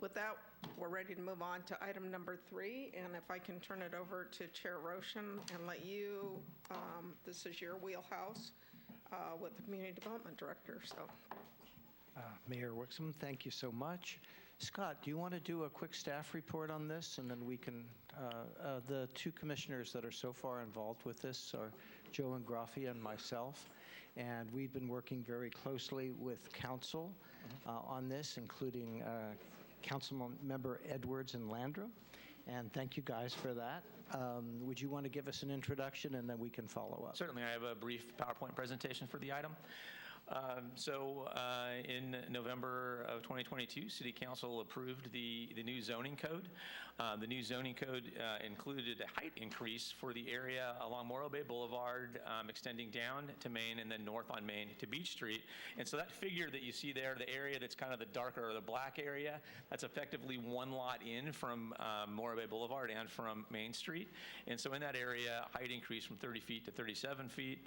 with that, we're ready to move on to item number 3. And if I can turn it over to Chair Roshan and let you, this is your wheelhouse with the Community Development Director. So, Mayor Wixom, thank you so much. Scott, do you want to do a quick staff report on this? And then we can, the two commissioners that are so far involved with this are Joe Ingrafia and myself. And we've been working very closely with council on this, including Councilmember Edwards and Landrum. And thank you guys for that. Would you want to give us an introduction and then we can follow up? Certainly, I have a brief PowerPoint presentation for the item. In November of 2022, City Council approved the new zoning code. The new zoning code included a height increase for the area along Morro Bay Boulevard, extending down to Main and then north on Main to Beach Street. And so that figure that you see there, the area that's kind of the darker or the black area, that's effectively one lot in from Morro Bay Boulevard and from Main Street. And so in that area, height increased from 30 feet to 37 feet.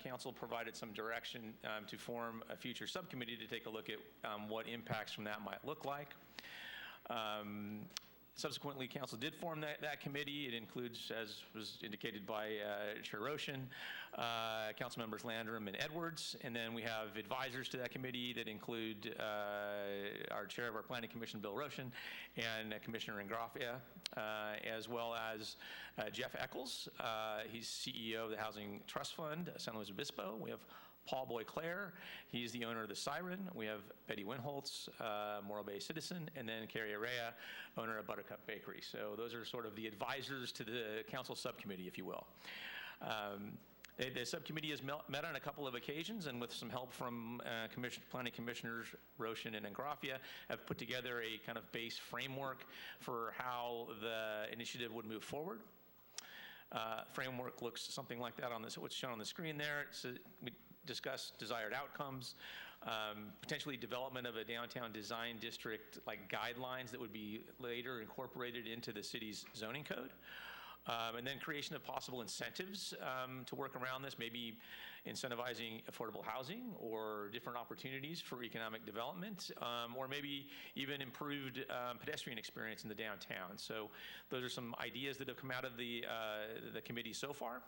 Council provided some direction to form a future subcommittee to take a look at what impacts from that might look like. Subsequently, Council did form that committee. It includes, as was indicated by Chair Roshan, Council members Landrum and Edwards, and then we have advisors to that committee that include our Chair of our Planning Commission, Bill Roshan, and Commissioner Ingraffia, as well as Jeff Eccles. He's CEO of the Housing Trust Fund, San Luis Obispo. We have Paul Boyclair, he's the owner of the Siren. We have Betty Winholtz, Morro Bay citizen, and then Carrie Arrea, owner of Buttercup Bakery. So those are sort of the advisors to the council subcommittee, if you will. The subcommittee has met on a couple of occasions, and with some help from Planning Commissioners Roshan and Ingraffia, have put together a kind of base framework for how the initiative would move forward. Framework looks something like that on this, what's shown on the screen there. We discussed desired outcomes, potentially development of a downtown design district like guidelines that would be later incorporated into the city's zoning code. And then creation of possible incentives to work around this, maybe incentivizing affordable housing or different opportunities for economic development, or maybe even improved pedestrian experience in the downtown. So those are some ideas that have come out of the committee so far.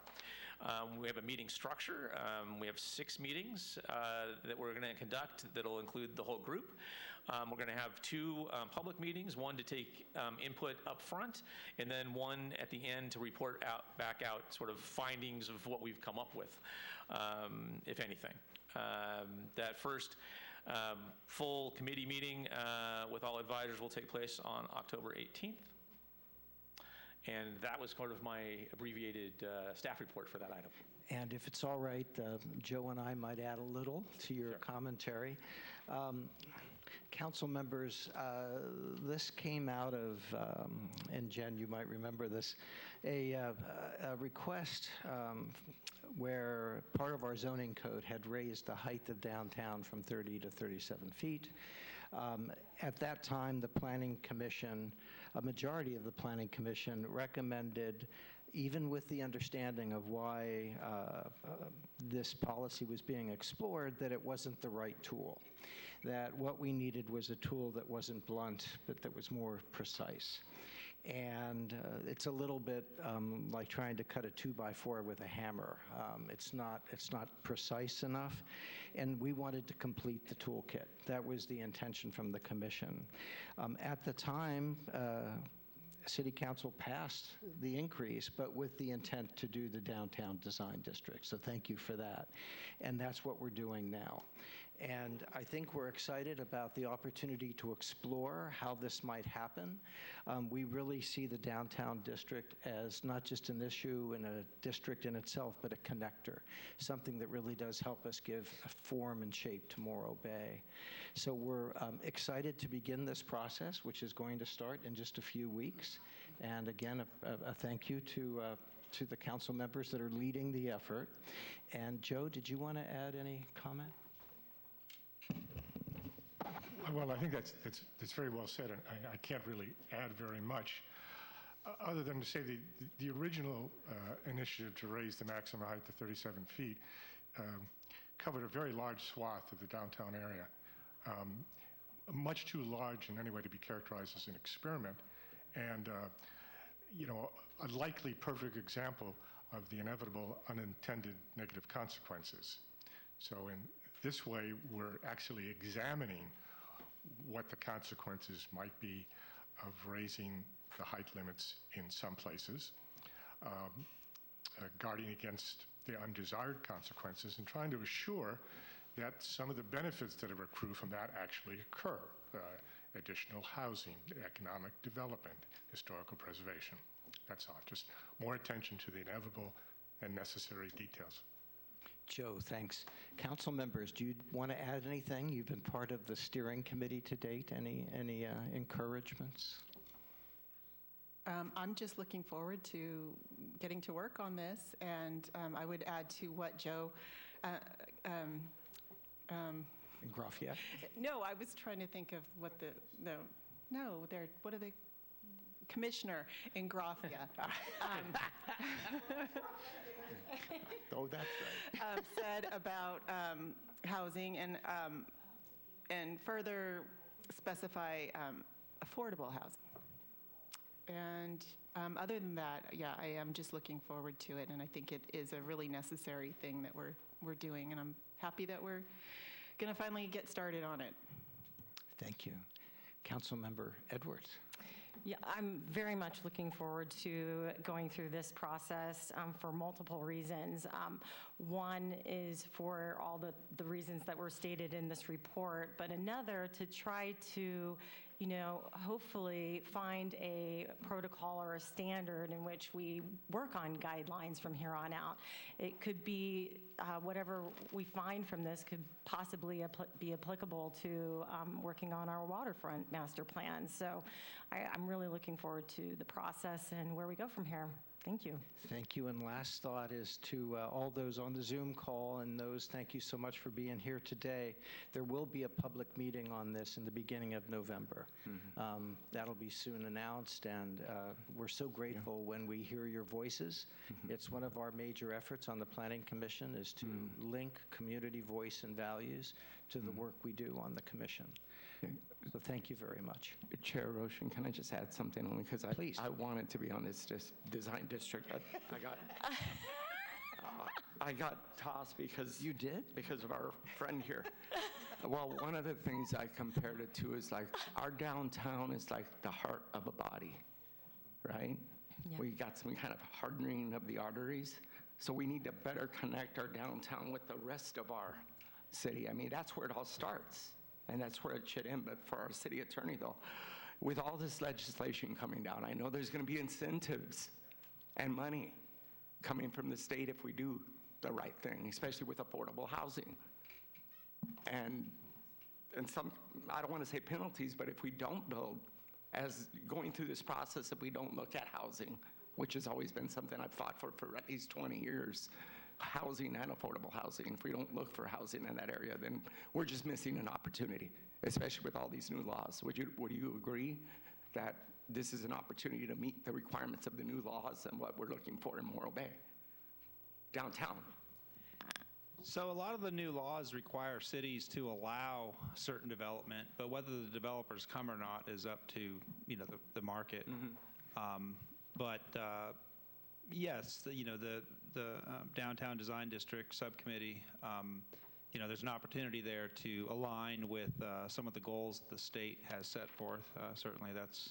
We have a meeting structure. We have 6 meetings that we're going to conduct that'll include the whole group. We're going to have 2 public meetings, one to take input up front, and then one at the end to report back out sort of findings of what we've come up with, if anything. That first full committee meeting with all advisors will take place on October 18th. And that was part of my abbreviated staff report for that item. And if it's all right, Joe and I might add a little to your commentary. Council members, this came out of, and Jen, you might remember this, a request where part of our zoning code had raised the height of downtown from 30 to 37 feet. At that time, the Planning Commission, a majority of the Planning Commission recommended, even with the understanding of why this policy was being explored, that it wasn't the right tool. That what we needed was a tool that wasn't blunt, but that was more precise. And it's a little bit like trying to cut a 2x4 with a hammer. It's not precise enough, and we wanted to complete the toolkit. That was the intention from the commission. At the time, City Council passed the increase, but with the intent to do the downtown design district. So thank you for that. And that's what we're doing now. And I think we're excited about the opportunity to explore how this might happen. We really see the downtown district as not just an issue in a district in itself, but a connector, something that really does help us give a form and shape to Morro Bay. So we're excited to begin this process, which is going to start in just a few weeks. And again, a thank you to the council members that are leading the effort. And Joe, did you want to add any comment? Well, I think that's very well said, and I can't really add very much, other than to say the original initiative to raise the maximum height to 37 feet covered a very large swath of the downtown area, much too large in any way to be characterized as an experiment, and a likely perfect example of the inevitable unintended negative consequences. So in this way, we're actually examining what the consequences might be of raising the height limits in some places, guarding against the undesired consequences, and trying to assure that some of the benefits that accrue from that actually occur. additional housing, economic development, historical preservation. That's all. Just more attention to the inevitable and necessary details. Joe, thanks. Council members, do you want to add anything? You've been part of the steering committee to date. Any encouragements? I'm just looking forward to getting to work on this, and I would add to what Joe. Grafia? No, I was trying to think of what what are they? Commissioner in Grafia. Oh, that's right. Said about housing and further specify affordable housing. And other than that, yeah, I am just looking forward to it, and I think it is a really necessary thing that we're doing, and I'm happy that we're going to finally get started on it. Thank you. Councilmember Edwards. Yeah, I'm very much looking forward to going through this process for multiple reasons. One is for all the reasons that were stated in this report, but another to try to, hopefully find a protocol or a standard in which we work on guidelines from here on out. It could be whatever we find from this could possibly be applicable to working on our waterfront master plan. So I'm really looking forward to the process and where we go from here. Thank you. Thank you. And last thought is to all those on the Zoom call and those, thank you so much for being here today. There will be a public meeting on this in the beginning of November. That'll be soon announced, and we're so grateful when we hear your voices. It's one of our major efforts on the Planning Commission is to link community voice and values to the work we do on the commission. So thank you very much. Chair Roshan, can I just add something only because I wanted to be on this design district. I got tossed because you did because of our friend here. Well, one of the things I compared it to is like our downtown is like the heart of a body, right? Yeah. We got some kind of hardening of the arteries, so we need to better connect our downtown with the rest of our city. I mean, that's where it all starts. And that's where it should end. But for our city attorney, though, with all this legislation coming down, I know there's going to be incentives and money coming from the state if we do the right thing, especially with affordable housing. And some, I don't want to say penalties, but if we don't build, as going through this process, if we don't look at housing, which has always been something I've fought for at least 20 years, housing and affordable housing. If we don't look for housing in that area, then we're just missing an opportunity, especially with all these new laws. Would you agree that this is an opportunity to meet the requirements of the new laws and what we're looking for in Morro Bay, downtown? So a lot of the new laws require cities to allow certain development, but whether the developers come or not is up to the market. Yes, the Downtown Design District Subcommittee, there's an opportunity there to align with some of the goals the state has set forth. Certainly, that's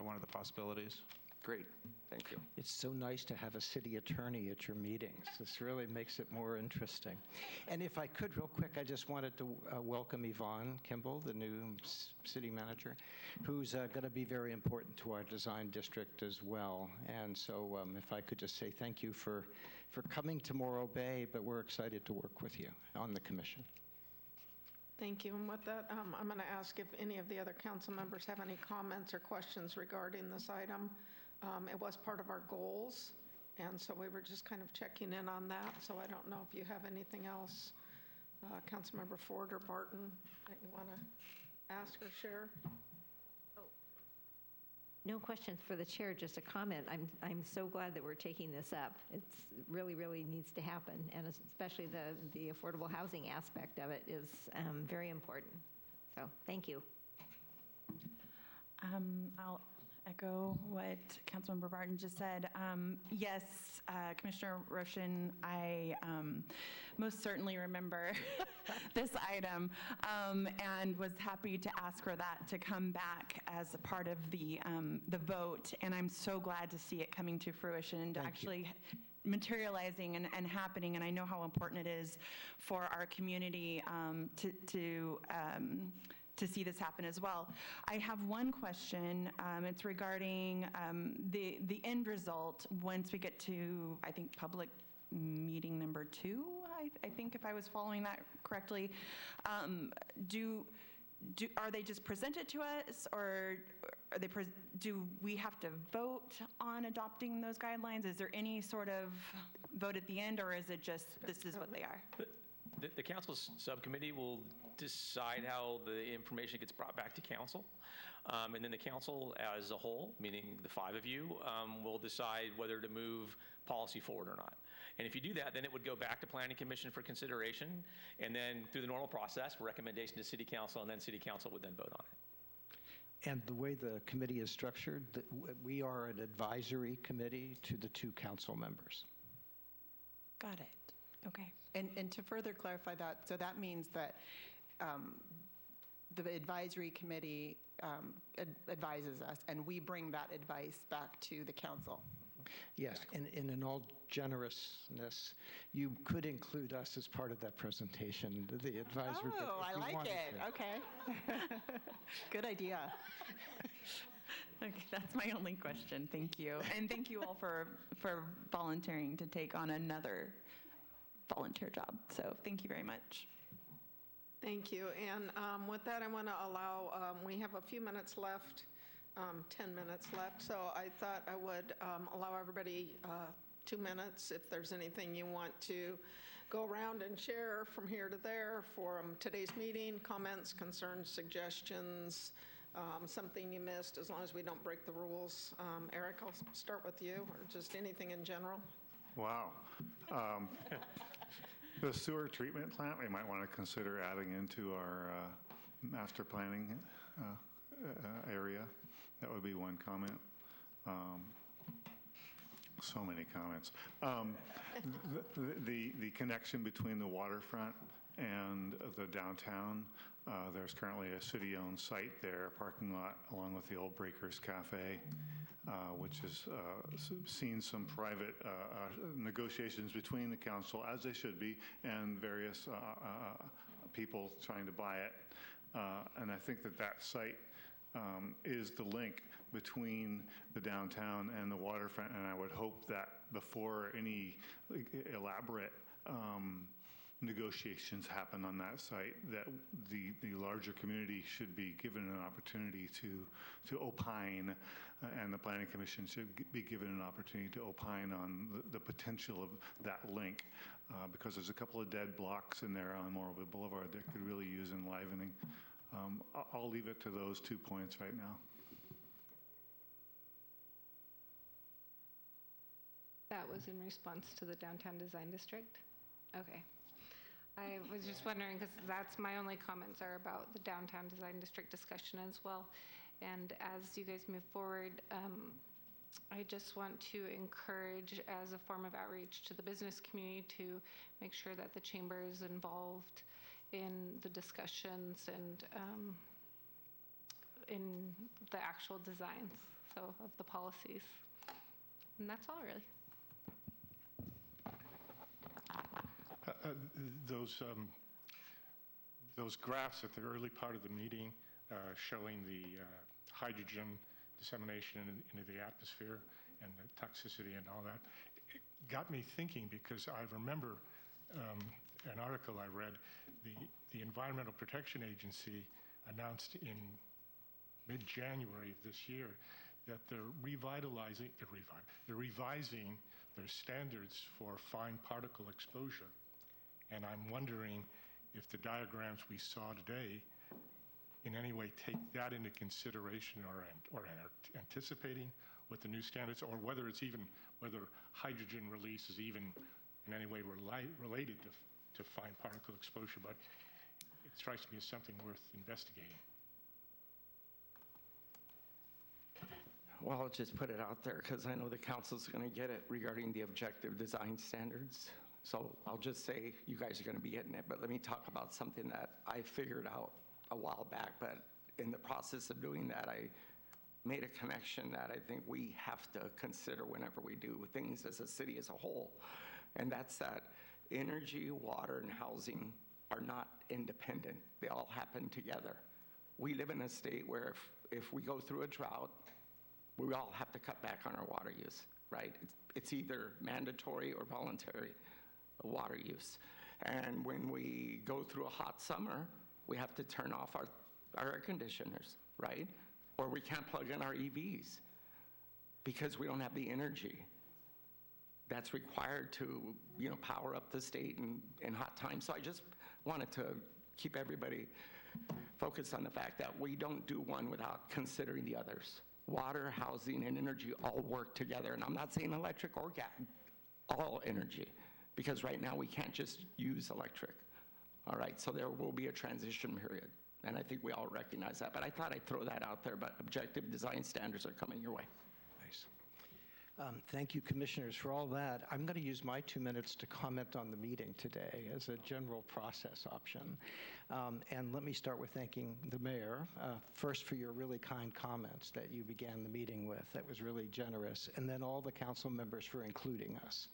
one of the possibilities. Great. Thank you. It's so nice to have a city attorney at your meetings. This really makes it more interesting. And if I could, real quick, I just wanted to welcome Yvonne Kimball, the new city manager, who's going to be very important to our design district as well. And so if I could just say thank you for coming to Morro Bay, but we're excited to work with you on the commission. Thank you. And with that, I'm going to ask if any of the other council members have any comments or questions regarding this item. It was part of our goals, and so we were just kind of checking in on that. So I don't know if you have anything else, Councilmember Ford or Barton, that you want to ask or share. No questions for the chair, just a comment. I'm so glad that we're taking this up. It's really needs to happen, and especially the affordable housing aspect of it is very important. So thank you. I'll echo what Councilmember Barton just said. Yes, Commissioner Roshan, I most certainly remember this item and was happy to ask for that to come back as a part of the vote. And I'm so glad to see it coming to fruition and actually materializing and happening. And I know how important it is for our community to to see this happen as well. I have one question. It's regarding the end result once we get to, I think, public meeting number 2, I think, if I was following that correctly. Are they just presented to us, or are they do we have to vote on adopting those guidelines? Is there any sort of vote at the end, or is it just this is what they are? The council's subcommittee will decide how the information gets brought back to council. And then the council as a whole, meaning the 5 of you, will decide whether to move policy forward or not. And if you do that, then it would go back to Planning Commission for consideration, and then through the normal process, recommendation to City Council, and then City Council would then vote on it. And the way the committee is structured, we are an advisory committee to the 2 council members. Got it. Okay. And to further clarify that, so that means that the advisory committee advises us, and we bring that advice back to the council. Yes, and in all generousness, you could include us as part of that presentation, the advisory. Oh, I like it. Okay. Good idea. Okay, that's my only question. Thank you. And thank you all for volunteering to take on another volunteer job. So thank you very much. Thank you. And with that, I want to allow, we have a few minutes left, 10 minutes left. So I thought I would allow everybody 2 minutes if there's anything you want to go around and share from here to there for today's meeting, comments, concerns, suggestions, something you missed, as long as we don't break the rules. Eric, I'll start with you, or just anything in general. Wow. The sewer treatment plant, we might want to consider adding into our master planning area. That would be one comment. So many comments. The connection between the waterfront and the downtown, there's currently a city-owned site there, a parking lot, along with the old Breakers Cafe, which has seen some private negotiations between the council, as they should be, and various people trying to buy it. And I think that site is the link between the downtown and the waterfront, and I would hope that before any elaborate negotiations happen on that site, that the larger community should be given an opportunity to opine, and the Planning Commission should be given an opportunity to opine on the potential of that link, because there's a couple of dead blocks in there on Morrowville Boulevard that could really use enlivening. I'll leave it to those 2 points right now. That was in response to the downtown design district? Okay. I was just wondering, because that's my only comments are about the downtown design district discussion as well. And as you guys move forward, I just want to encourage, as a form of outreach to the business community, to make sure that the chamber is involved in the discussions and in the actual designs, so of the policies. And that's all, really. Those graphs at the early part of the meeting showing the hydrogen dissemination into the atmosphere and the toxicity and all that, it got me thinking, because I remember an article I read, the Environmental Protection Agency announced in mid-January of this year that they're revising their standards for fine particle exposure. And I'm wondering if the diagrams we saw today in any way take that into consideration, or are anticipating what the new standards, or whether hydrogen release is even in any way related to fine particle exposure. But it strikes me as something worth investigating. Well, I'll just put it out there because I know the council's going to get it regarding the objective design standards. So I'll just say you guys are going to be getting it. But let me talk about something that I figured out a while back. But in the process of doing that, I made a connection that I think we have to consider whenever we do things as a city as a whole. And that's that energy, water, and housing are not independent. They all happen together. we live in a state where if we go through a drought, we all have to cut back on our water use, right? It's either mandatory or voluntary water use. And when we go through a hot summer, we have to turn off our air conditioners, right? Or we can't plug in our EVs because we don't have the energy that's required to, power up the state in hot times. So I just wanted to keep everybody focused on the fact that we don't do one without considering the others. Water, housing, and energy all work together. And I'm not saying electric or gas, all energy, because right now we can't just use electric. All right, so there will be a transition period. And I think we all recognize that. But I thought I'd throw that out there, but objective design standards are coming your way. Nice. Thank you, commissioners, for all that. I'm going to use my 2 minutes to comment on the meeting today as a general process option. And let me start with thanking the mayor, first for your really kind comments that you began the meeting with. That was really generous. And then all the council members for including us.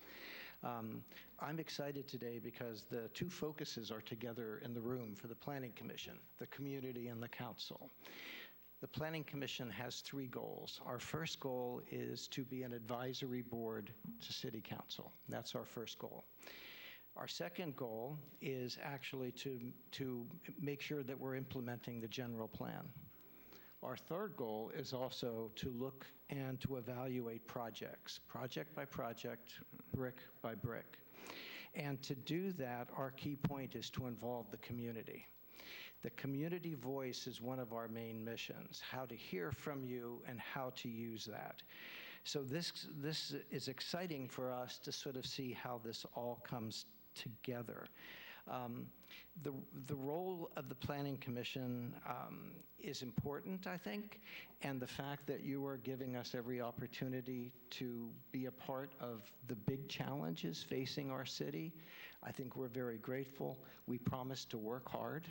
I'm excited today because the two focuses are together in the room for the Planning Commission, the community and the council. The Planning Commission has 3 goals. Our first goal is to be an advisory board to City Council. That's our first goal. Our second goal is actually to make sure that we're implementing the general plan. Our third goal is also to look and to evaluate projects, project by project, brick by brick. And to do that, our key point is to involve the community. The community voice is one of our main missions, how to hear from you and how to use that. So this is exciting for us to sort of see how this all comes together. The role of the Planning Commission is important, I think, and the fact that you are giving us every opportunity to be a part of the big challenges facing our city, I think we're very grateful. We promise to work hard.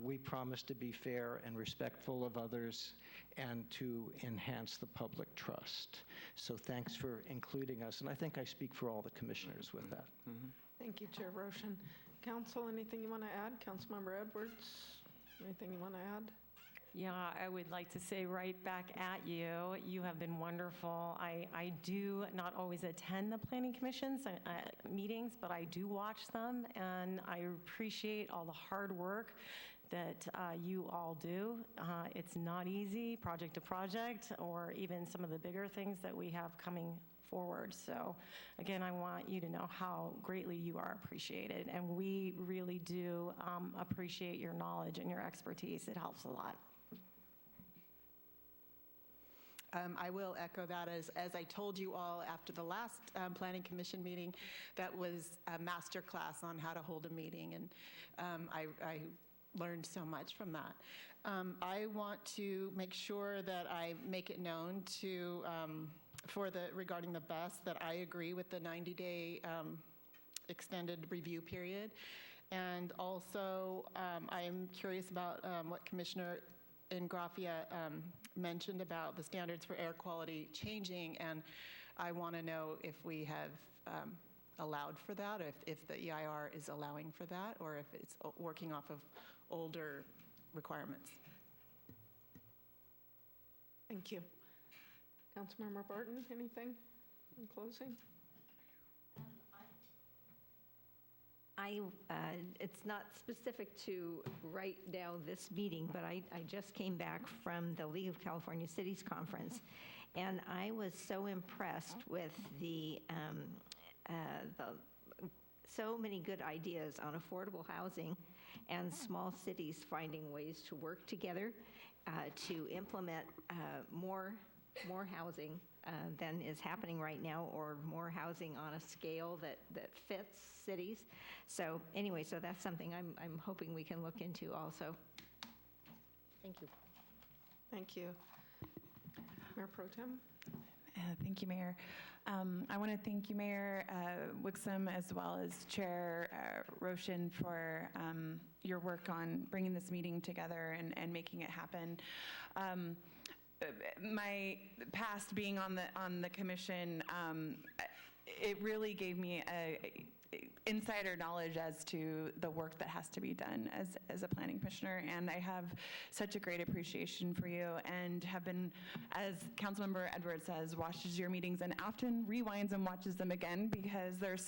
We promise to be fair and respectful of others and to enhance the public trust. So thanks for including us, and I think I speak for all the commissioners with that. Thank you, Chair Roshan. Council, anything you want to add? Councilmember Edwards, anything you want to add? Yeah, I would like to say right back at you, you have been wonderful. I do not always attend the Planning Commission's meetings, but I do watch them, and I appreciate all the hard work that you all do. It's not easy, project to project, or even some of the bigger things that we have coming forward. So again, I want you to know how greatly you are appreciated, and we really do appreciate your knowledge and your expertise. It helps a lot. I will echo that. As I told you all after the last Planning Commission meeting, that was a master class on how to hold a meeting, and I learned so much from that. I want to make sure that I make it known to regarding the bus that I agree with the 90-day extended review period, and also I am curious about what Commissioner Ingraffia mentioned about the standards for air quality changing, and I want to know if we have allowed for that, if the EIR is allowing for that, or if it's working off of older requirements. Thank you. Councilmember Barton, anything in closing? It's not specific to right now this meeting, but I just came back from the League of California Cities Conference, and I was so impressed with the so many good ideas on affordable housing and small cities finding ways to work together to implement more housing than is happening right now, or more housing on a scale that fits cities. So anyway, so that's something I'm hoping we can look into also. Thank you. Thank you. Mayor Pro Tem. Thank you, Mayor. I want to thank you, Mayor Wixom, as well as Chair Roshan, for your work on bringing this meeting together and making it happen. My past being on the commission, it really gave me insider knowledge as to the work that has to be done as a planning commissioner. And I have such a great appreciation for you and have been, as Councilmember Edwards says, watches your meetings and often rewinds and watches them again because there's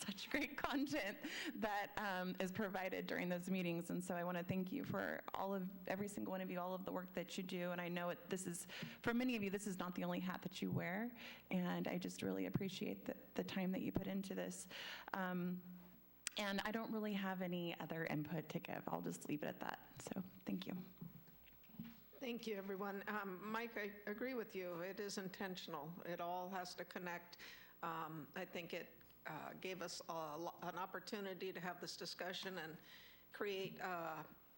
such great content that is provided during those meetings. And so I want to thank you for every single one of you, all of the work that you do. And I know this is, for many of you, this is not the only hat that you wear. And I just really appreciate the time that you put into this. And I don't really have any other input to give. I'll just leave it at that. So thank you. Thank you, everyone. Mike, I agree with you. It is intentional. It all has to connect. I think it gave us an opportunity to have this discussion and create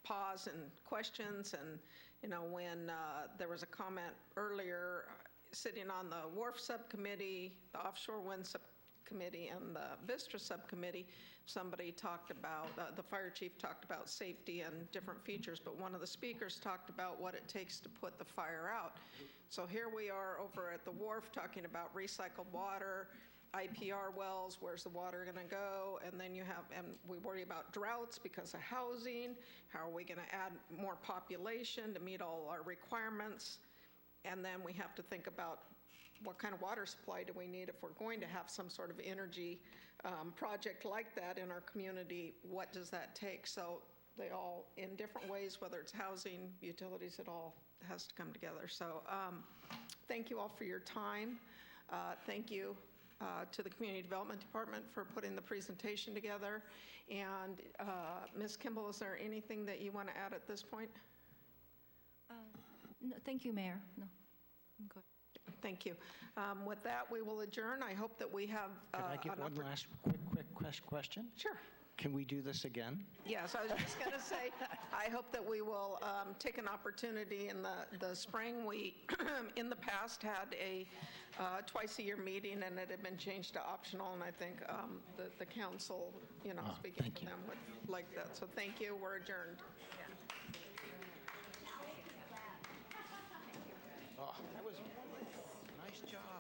pause and questions. And, you know, when there was a comment earlier, sitting on the WRF subcommittee, the offshore wind subcommittee, and the VISTRA subcommittee, somebody talked about, the fire chief talked about safety and different features, but one of the speakers talked about what it takes to put the fire out. So here we are over at the wharf talking about recycled water, IPR wells, where's the water going to go? And then you have, and we worry about droughts because of housing. How are we going to add more population to meet all our requirements? And then we have to think about what kind of water supply do we need if we're going to have some sort of energy project like that in our community. What does that take? So they all, in different ways, whether it's housing, utilities, it all has to come together. So thank you all for your time. Thank you to the Community Development Department for putting the presentation together. And Ms. Kimball, is there anything that you want to add at this point? No, thank you, Mayor. No, I'm good. Thank you. With that, we will adjourn. I hope that we have. Can I get one last quick question? Sure. Can we do this again? Yes, I was just going to say, I hope that we will take an opportunity in the spring. We, in the past, had a twice-a-year meeting, and it had been changed to optional, and I think the council, you know, speaking to them, would like that. So thank you. We're adjourned. Oh, that was nice job.